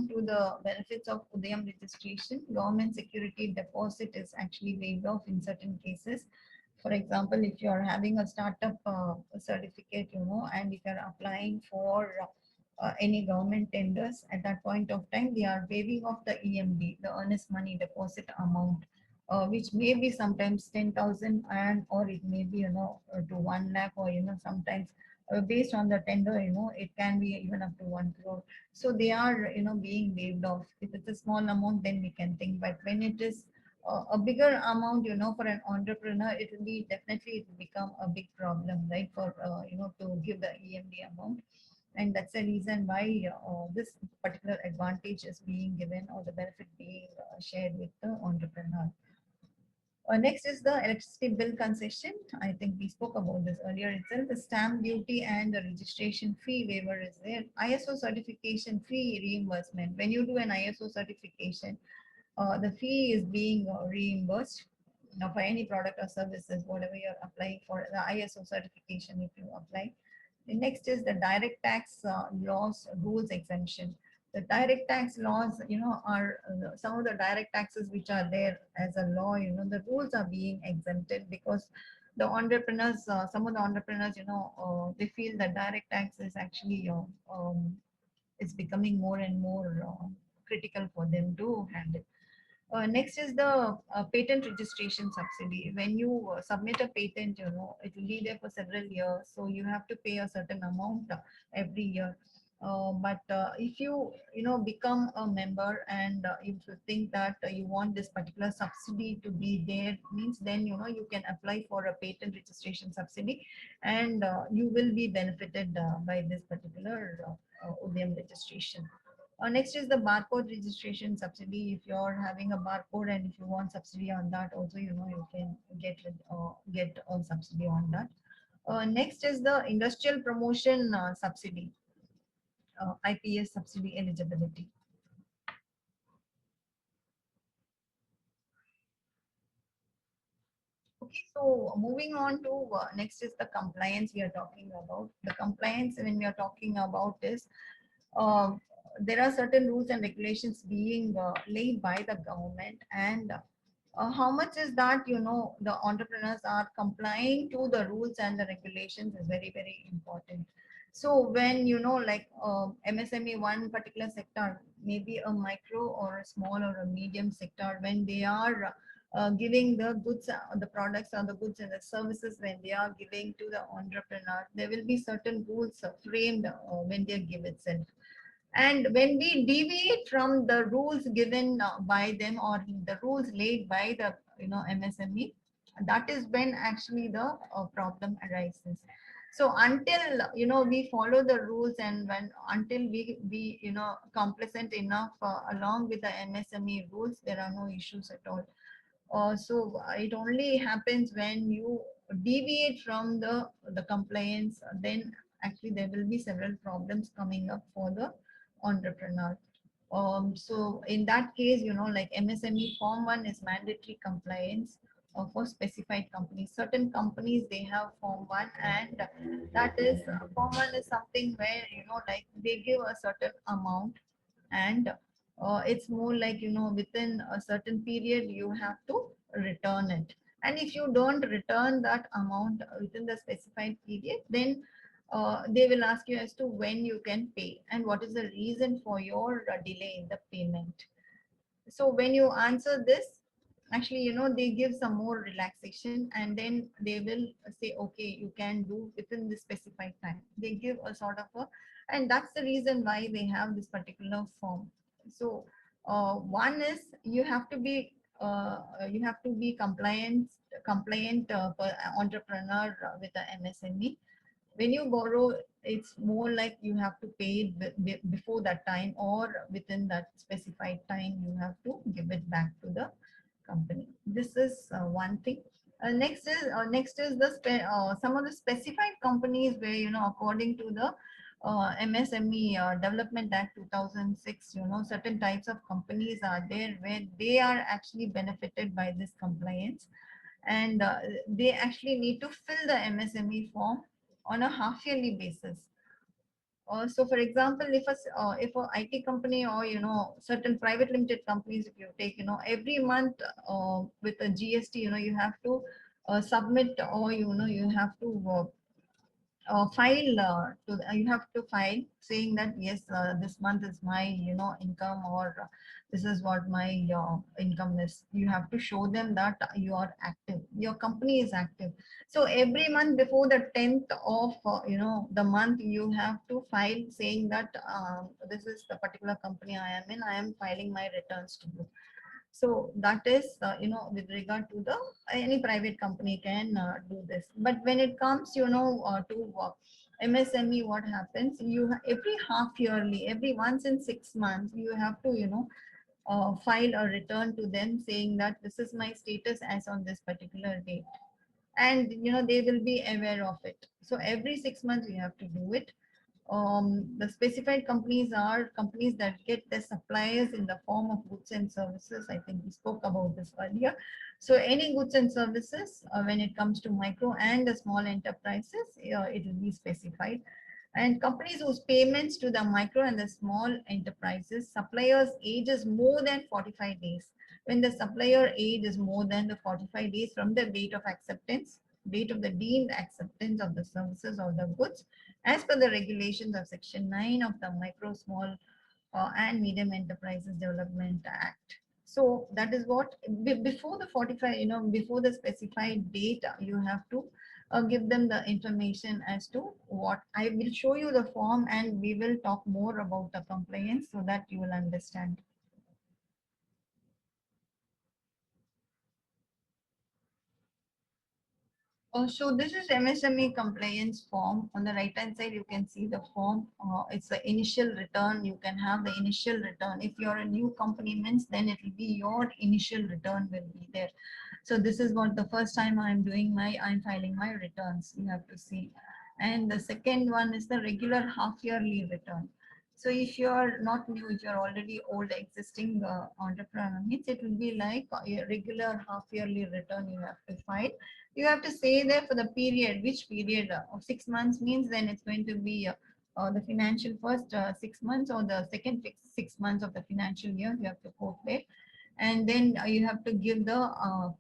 to the benefits of Udyam registration, government security deposit is actually waived off in certain cases. For example, if you are having a startup certificate, and if you are applying for any government tenders, at that point of time, they are waiving off the EMD, the earnest money deposit amount, which may be sometimes 10,000 and or it may be, to 1 lakh, or, sometimes based on the tender, it can be even up to 1 crore. So they are, being waived off. If it's a small amount, then we can think, but when it is a bigger amount, for an entrepreneur, it will be definitely, it will become a big problem, right? For, to give the EMD amount. And that's the reason why this particular advantage is being given, or the benefit being shared with the entrepreneur. Next is the electricity bill concession. I think we spoke about this earlier itself. The stamp duty and the registration fee waiver is there. ISO certification fee reimbursement. When you do an ISO certification, the fee is being reimbursed for any product or services, whatever you're applying for the ISO certification if you apply. The next is the direct tax laws rules exemption. The direct tax laws, are some of the direct taxes which are there as a law, the rules are being exempted because the entrepreneurs, some of the entrepreneurs, they feel that direct tax is actually is becoming more and more critical for them to handle. Next is the patent registration subsidy. When you submit a patent, it will be there for several years, so you have to pay a certain amount every year. But if you become a member, and if you think that you want this particular subsidy to be there, means then you can apply for a patent registration subsidy, and you will be benefited by this particular ODM registration. Next is the barcode registration subsidy. If you're having a barcode and if you want subsidy on that, also you can get a subsidy on that. Next is the industrial promotion subsidy, IPS subsidy eligibility. Okay, so moving on to next is the compliance we are talking about. The compliance when we are talking about is uh, there are certain rules and regulations being laid by the government, and how much is that the entrepreneurs are complying to the rules and the regulations is very, very important. So when like MSME, one particular sector, maybe a micro or a small or a medium sector, when they are giving the goods, the products or the goods and the services, when they are giving to the entrepreneur, there will be certain rules framed when they give itself. And when we deviate from the rules given by them, or the rules laid by the MSME, that is when actually the problem arises. So until we follow the rules, and when until we complacent enough along with the MSME rules, there are no issues at all. So it only happens when you deviate from the compliance, then actually there will be several problems coming up for the entrepreneur. So in that case, like MSME Form 1 is mandatory compliance for specified companies. Certain companies, they have Form 1, and that is Form 1 is something where like they give a certain amount, and it's more like within a certain period you have to return it. And if you don't return that amount within the specified period, then they will ask you as to when you can pay and what is the reason for your delay in the payment. So when you answer this, actually they give some more relaxation, and then they will say, okay, you can do within the specified time. They give a sort of a, and that's the reason why they have this particular form. So one is you have to be compliant entrepreneur with the MSME. When you borrow, it's more like you have to pay it before that time, or within that specified time you have to give it back to the company. This is one thing. Next is some of the specified companies where according to the MSME Development Act 2006, certain types of companies are there where they are actually benefited by this compliance, and they actually need to fill the MSME form on a half yearly basis. So for example, if a IT company, or certain private limited companies, if you take every month with a GST, you have to submit, or you have to file you have to file saying that yes, this month is my income, or this is what my income is. You have to show them that you are active, your company is active. So every month before the 10th of the month, you have to file saying that this is the particular company I am in, I am filing my returns to you. So that is with regard to the any private company can do this. But when it comes to MSME, what happens, every half yearly, every once in 6 months, you have to file a return to them saying that this is my status as on this particular date, and they will be aware of it. So every 6 months you have to do it. The specified companies are companies that get their suppliers in the form of goods and services. I think we spoke about this earlier. So any goods and services, when it comes to micro and the small enterprises, it will be specified. And companies whose payments to the micro and the small enterprises, suppliers' age is more than 45 days. When the supplier age is more than the 45 days from the date of acceptance, date of the deemed acceptance of the services or the goods as per the regulations of Section 9 of the Micro, Small and Medium Enterprises Development Act. So that is what before the 45, before the specified date, you have to give them the information as to what. I will show you the form and we will talk more about the compliance so that you will understand. So this is MSME compliance form. On the right hand side, you can see the form. It's the initial return. You can have the initial return. If you're a new company means, then it will be your initial return will be there. So this is what the first time I'm filing my returns. You have to see. And the second one is the regular half yearly return. So if you're not new, if you're already old existing entrepreneur, means it will be like a regular half yearly return you have to file. You have to say there for the period, which period of 6 months means then it's going to be the financial first 6 months or the second 6 months of the financial year. You have to quote there. And then you have to give the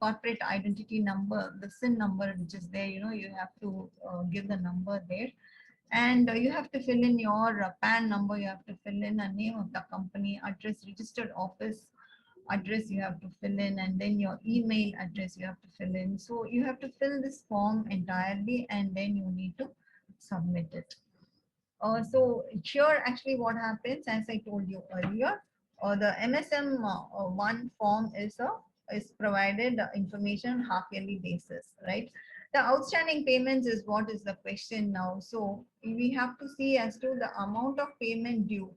corporate identity number, the SIN number, which is there, you have to give the number there. And you have to fill in your PAN number, you have to fill in the name of the company, address, registered office address you have to fill in, and then your email address you have to fill in. So you have to fill this form entirely and then you need to submit it. So here actually what happens, as I told you earlier, the MSM one form is provided information half yearly basis, right? The outstanding payments is what is the question now. So we have to see as to the amount of payment due.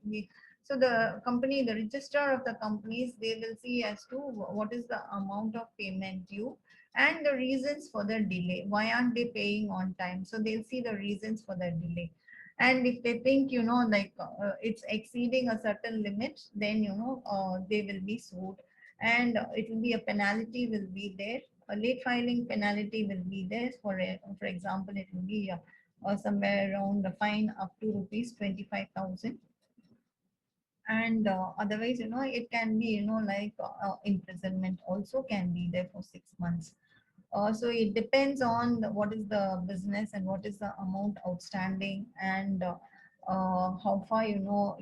So the company, the registrar of the companies, they will see as to what is the amount of payment due and the reasons for the delay. Why aren't they paying on time? So they'll see the reasons for the delay. And if they think, like it's exceeding a certain limit, then, they will be sued and it will be a penalty will be there. A late filing penalty will be there. For example, it will be somewhere around the fine up to rupees 25,000. And otherwise, it can be, like imprisonment also can be there for 6 months. So it depends on what is the business and what is the amount outstanding and how far your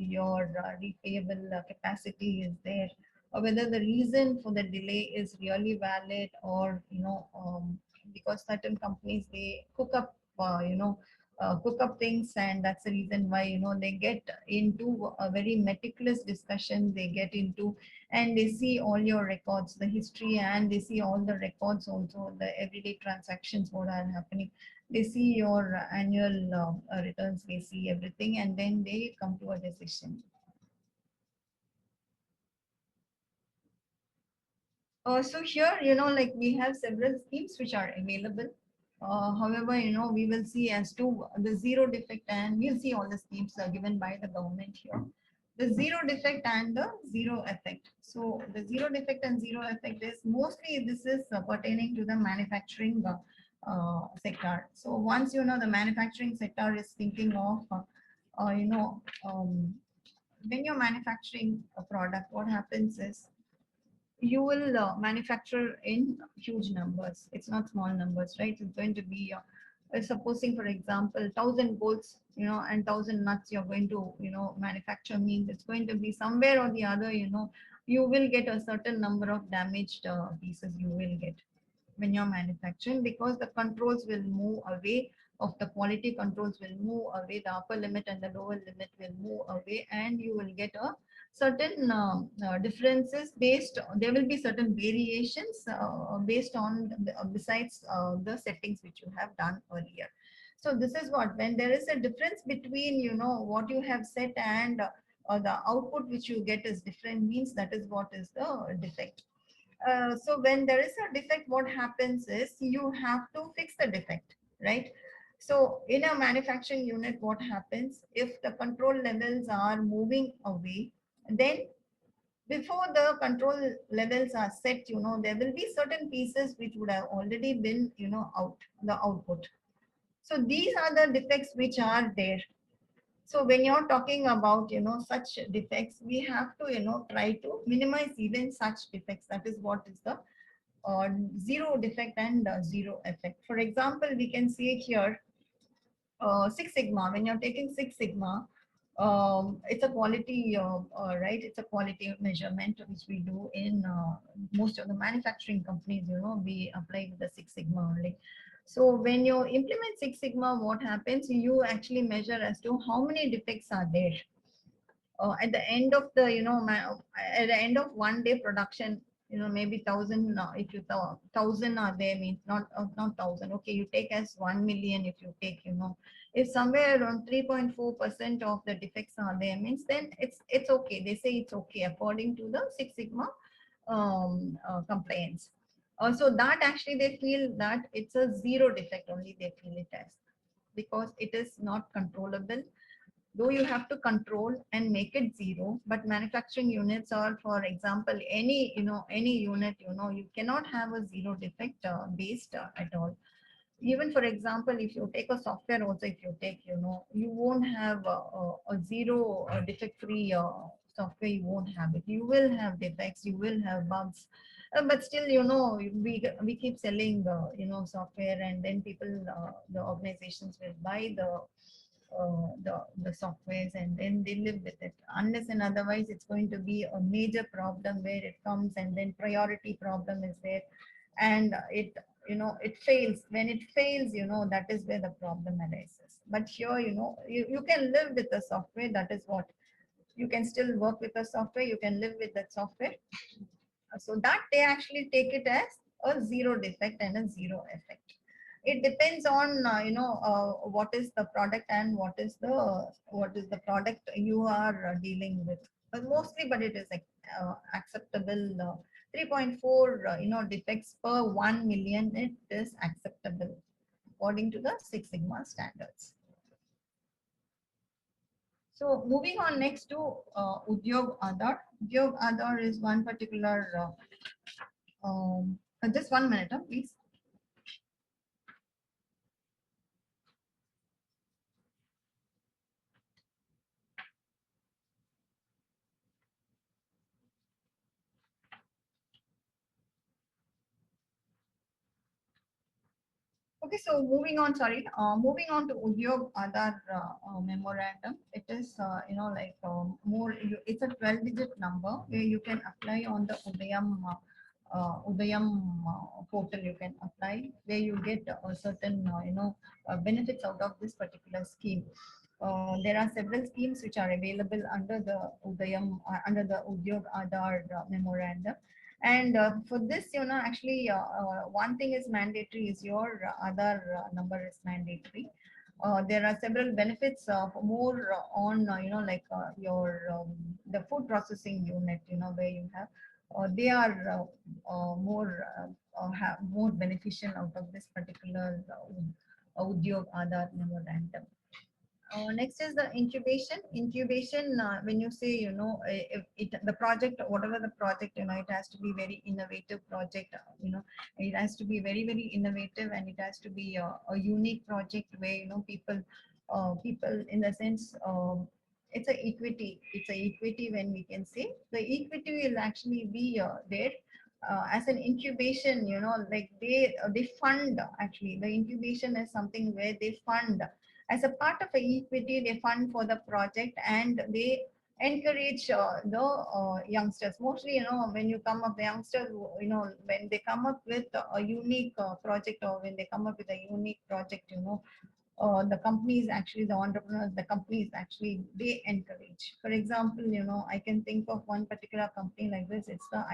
repayable capacity is there, or whether the reason for the delay is really valid, or because certain companies they cook up things, and that's the reason why they get into a very meticulous discussion. They get into and they see all your records, the history, and they see all the records also, the everyday transactions, what are happening. They see your annual returns, they see everything, and then they come to a decision. So here, like we have several schemes which are available. However, we will see as to the zero defect, and we'll see all the schemes are given by the government here. The zero defect and the zero effect. So the zero defect and zero effect is mostly this is pertaining to the manufacturing sector. So once the manufacturing sector is thinking of when you're manufacturing a product, what happens is you will manufacture in huge numbers. It's not small numbers, right? It's going to be supposing, for example, 1,000 bolts, and 1,000 nuts you're going to, manufacture, means it's going to be somewhere or the other, you will get a certain number of damaged pieces you will get when you're manufacturing, because the controls will move away of the quality controls will move away, the upper limit and the lower limit will move away, and you will get a certain differences there will be certain variations based on besides the settings which you have done earlier. So this is what, when there is a difference between what you have set and the output which you get is different, means that is what is the defect. So when there is a defect, what happens is you have to fix the defect, right? So in a manufacturing unit, what happens if the control levels are moving away, then before the control levels are set, there will be certain pieces which would have already been, out, the output. So these are the defects which are there. So when you're talking about, such defects, we have to, try to minimize even such defects. That is what is the zero defect and zero effect. For example, we can see here Six Sigma. When you're taking Six Sigma, it's a quality, right? It's a quality measurement which we do in most of the manufacturing companies. You know, we apply with the Six Sigma only. So when you implement Six Sigma, what happens? You actually measure as to how many defects are there at the end of the at the end of one day production. You know, maybe thousand, if you thousand are there, means not thousand, okay, you take as 1 million. If you take, you know, if somewhere around 3.4% of the defects are there, means then it's okay. They say it's okay according to the Six Sigma compliance. So that actually they feel that it's a zero defect only, they feel it as, because it is not controllable. Though you have to control and make it zero, but manufacturing units, or for example any, you know, any unit, you know, you cannot have a zero defect based at all. Even for example, if you take a software also, if you take, you know, you won't have a zero defect free software. You won't have it, you will have defects, you will have bugs. But still, you know, we keep selling you know, software, and then people, the organizations will buy the softwares, and then they live with it. Unless and otherwise, it's going to be a major problem where it comes, and then priority problem is there, and it, you know, it fails. When it fails, you know, that is where the problem arises. But here, you know, you can live with the software. That is what, you can still work with the software, you can live with that software. So that they actually take it as a zero defect and a zero effect. It depends on what is the product, and what is the product you are dealing with. But mostly, but it is acceptable. 3.4 you know, defects per 1 million, it is acceptable according to the Six Sigma standards. So moving on next to Udyog Aadhaar. Udyog Aadhaar is one particular just 1 minute, please. Okay, so moving on to Udyog Aadhaar memorandum. It is, like it's a 12-digit number where you can apply on the Udayam portal. You can apply where you get a certain, benefits out of this particular scheme. There are several schemes which are available under the under the Udyog Aadhaar memorandum. And for this, you know, actually, one thing is mandatory, is your Aadhaar number is mandatory. There are several benefits more on, your the food processing unit, you know, where you have, they are have more beneficial out of this particular Udyog Aadhaar memorandum. Next is the incubation. Incubation, when you say, you know, if the project, whatever the project, you know, it has to be very innovative project, you know, it has to be very, very innovative, and it has to be a unique project where, you know, people in the sense, it's a equity. It's a equity. When we can say the equity will actually be there. As an incubation, you know, like they fund, actually the incubation is something where they fund as a part of a equity. They fund for the project, and they encourage the youngsters. Mostly, you know, when you come up, the youngsters, you know, when they come up with a unique project, or when they come up with a unique project, you know, the companies, actually the entrepreneurs, the companies actually, they encourage. For example, you know, I can think of one particular company like this. It's the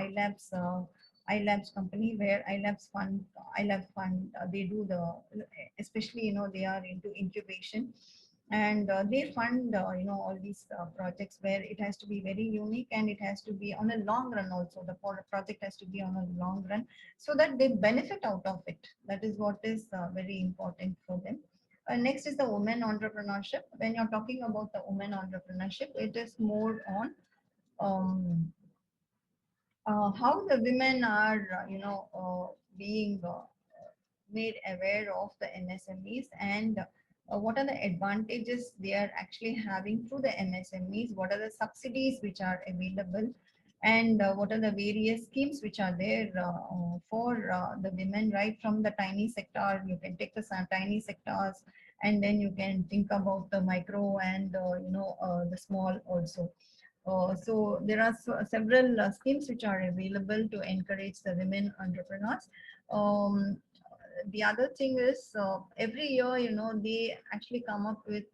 iLabs company, where iLabs fund, they do the, especially, you know, they are into incubation, and they fund, all these projects where it has to be very unique, and it has to be on a long run also. The project has to be on a long run, so that they benefit out of it. That is what is very important for them. Next is the women entrepreneurship. When you're talking about the women entrepreneurship, it is more on how the women are, being made aware of the MSMEs, and what are the advantages they are actually having through the MSMEs, what are the subsidies which are available, and what are the various schemes which are there for the women, right from the tiny sector. You can take the tiny sectors, and then you can think about the micro and the small also. So there are several schemes which are available to encourage the women entrepreneurs. The other thing is every year, they actually come up with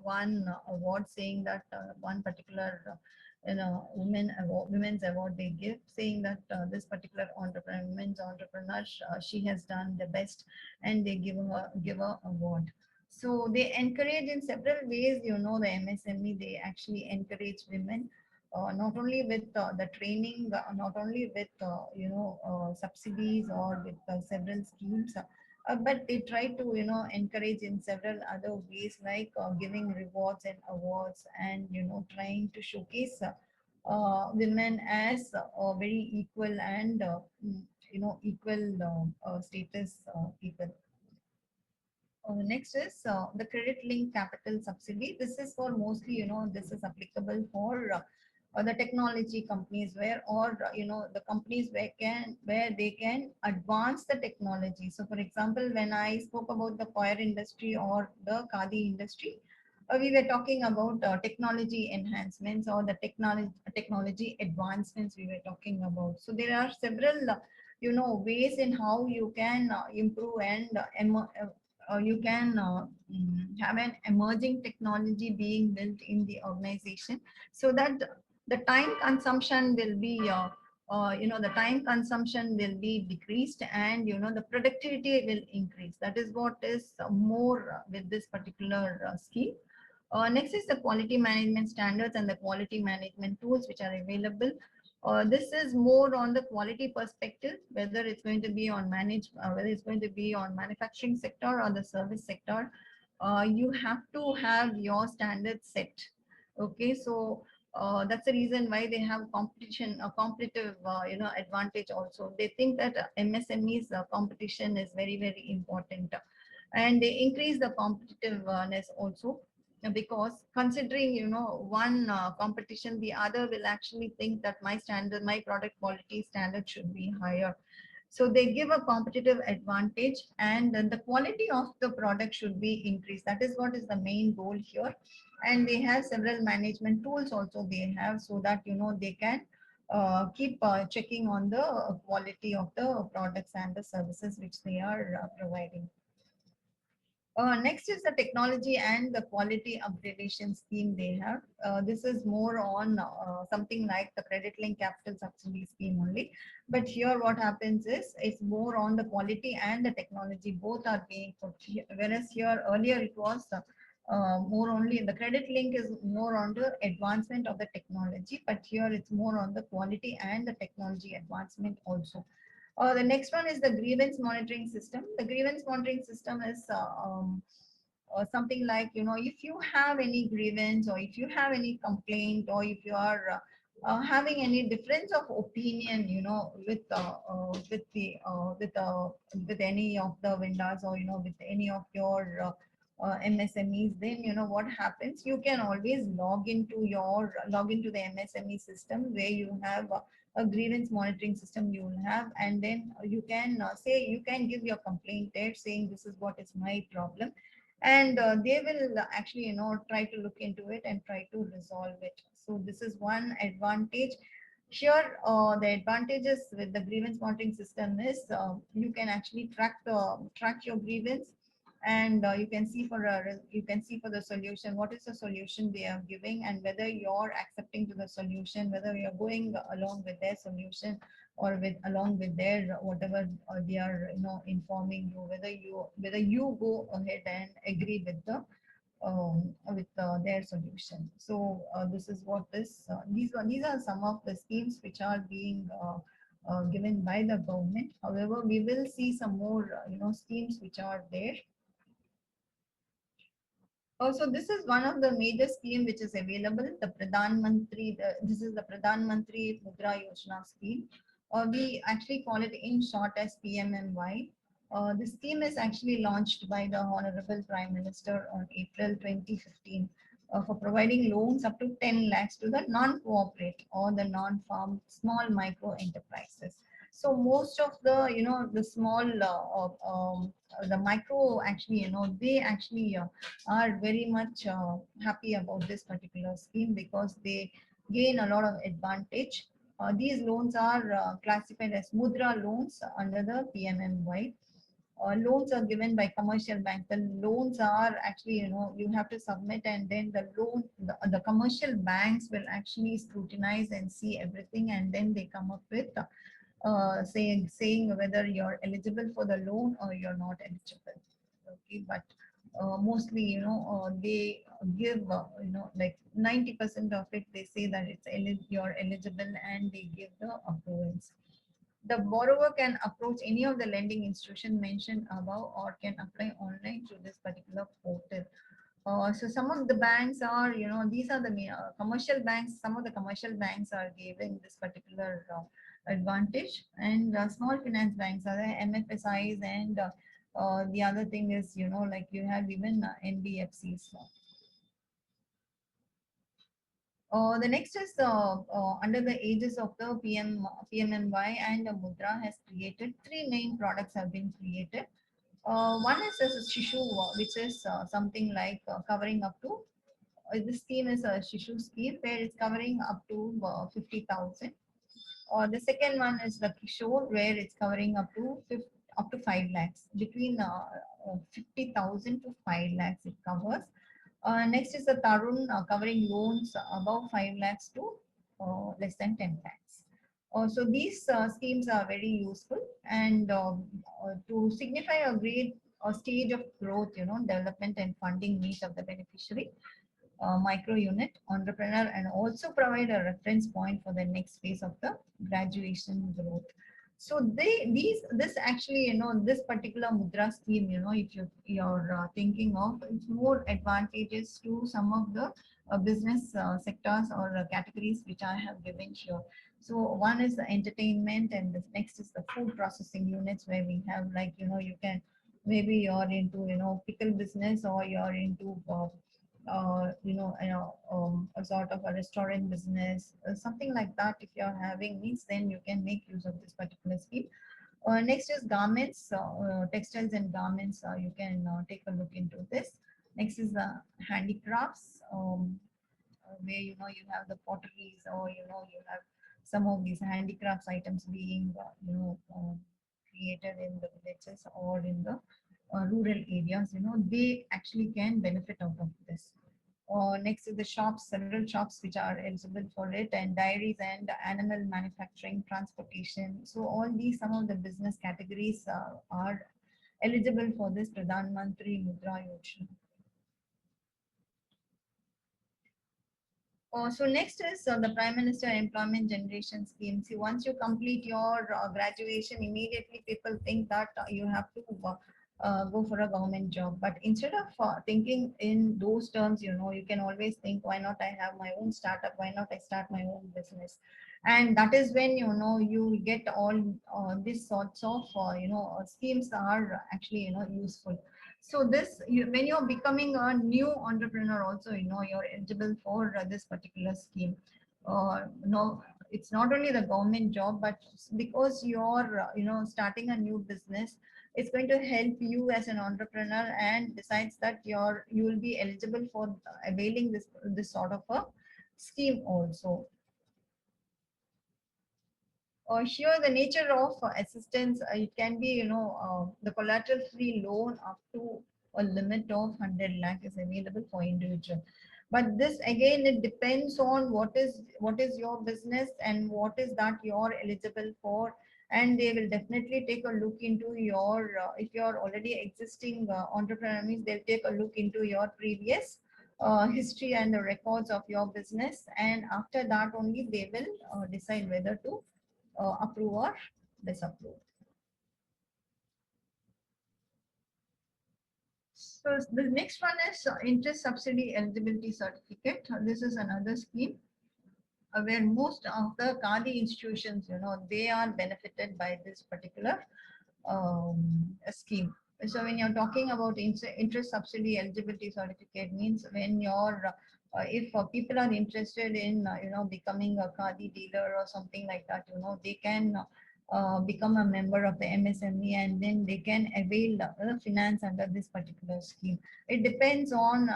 one award, saying that one particular women's award they give, saying that this particular women's entrepreneur, she has done the best, and they give her award. So they encourage in several ways, the MSME, they actually encourage women, not only with the training, not only with, subsidies or with several schemes, but they try to, encourage in several other ways, like giving rewards and awards, and, trying to showcase women as very equal and, equal status people. Next is the credit link capital subsidy. This is for mostly, this is applicable for the technology companies, where, or the companies where they can advance the technology. So for example, when I spoke about the choir industry or the khadi industry, we were talking about technology enhancements, or the technology advancements we were talking about. So there are several ways in how you can improve and you can have an emerging technology being built in the organization, so that the time consumption will be the time consumption will be decreased, and the productivity will increase. That is what is more with this particular scheme. Next is the quality management standards and the quality management tools which are available. This is more on the quality perspective, whether it's going to be on whether it's going to be on manufacturing sector or the service sector. You have to have your standards set. Okay, so that's the reason why they have competition, a competitive, advantage also. They think that MSMEs competition is very, very important, and they increase the competitiveness also, because considering one competition, the other will actually think that my product quality standard should be higher. So they give a competitive advantage, and then the quality of the product should be increased. That is what is the main goal here. And they have several management tools also they have, so that they can keep checking on the quality of the products and the services which they are providing. Next is the technology and the quality upgradation scheme they have. This is more on something like the credit link capital subsidy scheme only. But here what happens is it's more on the quality and the technology. Both are being put here. Whereas here earlier it was more only the credit link is more on the advancement of the technology. But here it's more on the quality and the technology advancement also. The next one is the grievance monitoring system. The grievance monitoring system is something like, if you have any grievance, or if you have any complaint, or if you are having any difference of opinion, with any of the vendors, or with any of your MSMEs, then what happens. You can always log into the MSME system, where you have a grievance monitoring system you will have, and then you can say, you can give your complaint there, saying this is what is my problem, and they will actually try to look into it and try to resolve it. So this is one advantage here. The advantages with the grievance monitoring system is you can actually track your grievance, and you can see for the solution, what is the solution they are giving, and whether you're accepting to the solution, whether you're going along with their solution, or along with their whatever they are informing you, whether you go ahead and agree with their solution. So this is what these are some of the schemes which are being given by the government. However, we will see some more schemes which are there. Also, this is one of the major scheme which is available, the Pradhan Mantri. This is the Pradhan Mantri Mudra Yojana scheme, or we actually call it in short as PMMY. This scheme is actually launched by the Honorable Prime Minister on April 2015. for providing loans up to 10 lakhs to the non-cooperate or the non-farm small micro enterprises. So most of the, the small, the micro actually, they actually are very much happy about this particular scheme because they gain a lot of advantage. These loans are classified as Mudra loans under the PMMY. Loans are given by commercial banks. The loans are actually, you have to submit, and then the commercial banks will actually scrutinize and see everything, and then they come up with saying whether you're eligible for the loan or you're not eligible. Okay, but mostly, they give, like 90% of it, they say that you're eligible, and they give the approvals. The borrower can approach any of the lending institution mentioned above or can apply online through this particular portal. So some of the banks are, these are the commercial banks. Some of the commercial banks are giving this particular advantage, and small finance banks are the MFSIs, and the other thing is, like you have even NBFCs. The next is under the aegis of the PMMY and Mudra has created three main products have been created. One is a Shishu, which is something like covering up to, this scheme is a Shishu scheme where it's covering up to 50,000. The second one is the Kishore, where it's covering up to 5 lakhs, between 50,000 to 5 lakhs it covers. Next is the Tarun, covering loans above 5 lakhs to less than 10 lakhs. So these schemes are very useful, and to signify a great stage of growth, development and funding needs of the beneficiary, micro unit, entrepreneur, and also provide a reference point for the next phase of the graduation growth. So this actually, this particular Mudra scheme, if you're thinking of, it's more advantageous to some of the business sectors or categories which I have given here. So one is the entertainment, and the next is the food processing units, where we have, like, you can, maybe you're into, pickle business, or you're into a sort of a restaurant business, something like that. If you're having means, then you can make use of this particular scheme. Next is garments, textiles and garments. You can take a look into this. Next is the handicrafts, where, you have the potteries, or, you have some of these handicrafts items being, created in the villages or in the rural areas. They actually can benefit out of this. Next is the shops, several shops which are eligible for it, and dairies and animal manufacturing, transportation. So all these, some of the business categories are eligible for this Pradhan Mantri Mudra Yojana. So next is the Prime Minister Employment Generation Scheme. See, once you complete your graduation, immediately people think that you have to go for a government job. But instead of thinking in those terms, you can always think, why not I have my own startup? Why not I start my own business? And that is when, you get all these sorts of, schemes are actually, useful. So this, when you're becoming a new entrepreneur also, you're eligible for this particular scheme. No, it's not only the government job, but because you're, starting a new business, it's going to help you as an entrepreneur. And besides that, you will be eligible for availing this sort of a scheme also. Here, the nature of assistance, it can be, the collateral free loan up to a limit of 100 lakh is available for individual. But this, again, it depends on what is your business and what is that you're eligible for. And they will definitely take a look into your, if you're already existing entrepreneur, means they'll take a look into your previous history and the records of your business. And after that only, they will decide whether to approve or disapprove. So the next one is interest subsidy eligibility certificate. This is another scheme where most of the Kadi institutions, they are benefited by this particular scheme. So when you're talking about interest subsidy eligibility certificate, means when your if people are interested in becoming a khadi dealer or something like that, they can become a member of the MSME, and then they can avail finance under this particular scheme. It depends on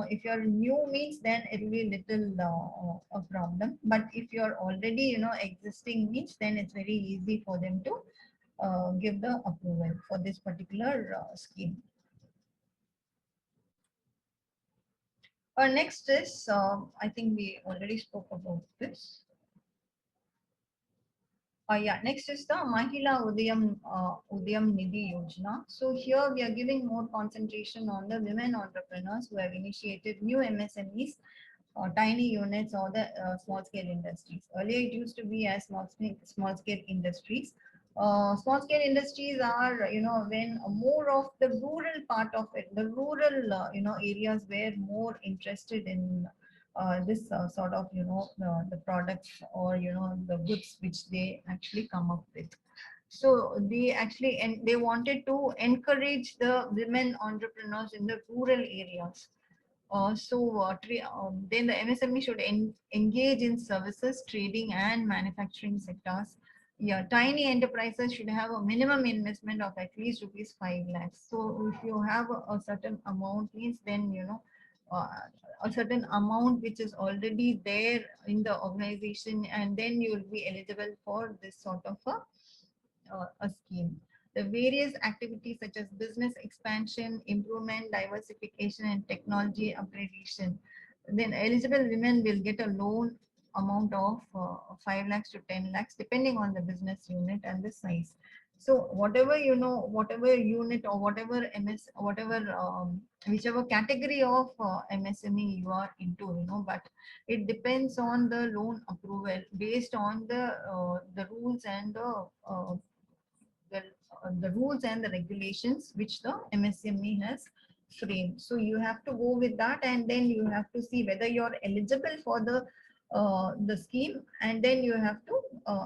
if you're new means, then it will be little a problem, but if you're already existing means, then it's very easy for them to give the approval for this particular scheme. Next is, I think we already spoke about this. Yeah, next is the Mahila Udyam Nidhi Yojana. So here we are giving more concentration on the women entrepreneurs who have initiated new MSMEs, tiny units, or the small scale industries. Earlier it used to be as small scale industries. Small scale industries are, when more of the rural part of it, the rural, areas were more interested in this sort of, the products, or, the goods which they actually come up with. So they actually, and they wanted to encourage the women entrepreneurs in the rural areas. Then the MSME should engage in services, trading, and manufacturing sectors. Yeah, tiny enterprises should have a minimum investment of at least rupees 5 lakhs. So if you have a certain amount, means then uh, a certain amount which is already there in the organization, and then you will be eligible for this sort of a scheme. The various activities such as business expansion, improvement, diversification, and technology upgradation. Then eligible women will get a loan amount of 5 lakhs to 10 lakhs, depending on the business unit and the size. So whatever, whatever unit or whatever whichever category of MSME you are into, but it depends on the loan approval based on the rules and the rules and the regulations which the MSME has framed. So you have to go with that, and then you have to see whether you're eligible for the scheme, and then you have to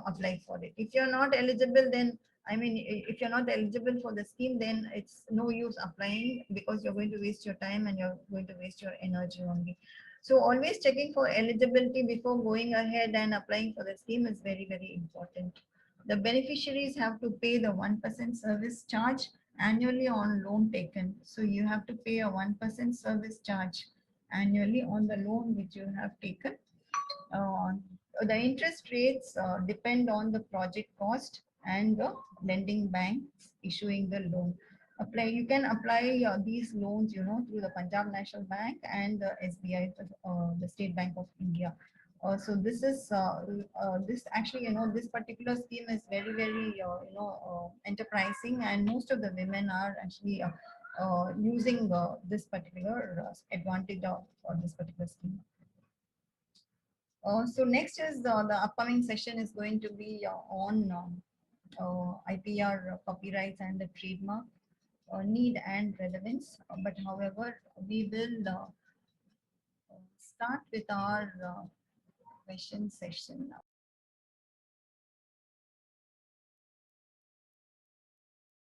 apply for it. If you're not eligible, then if you're not eligible for the scheme, then it's no use applying, because you're going to waste your time and you're going to waste your energy only. So always checking for eligibility before going ahead and applying for the scheme is very, very important. The beneficiaries have to pay the 1% service charge annually on loan taken. So you have to pay a 1% service charge annually on the loan which you have taken. Uh, the interest rates depend on the project cost and the lending banks issuing the loan. You can apply these loans, through the Punjab National Bank and the SBI, the State Bank of India. So this is this actually, this particular scheme is very, very enterprising, and most of the women are actually using this particular advantage of this particular scheme. So next is the upcoming session is going to be on IPR copyrights and the trademark need and relevance. But however, we will start with our question session now.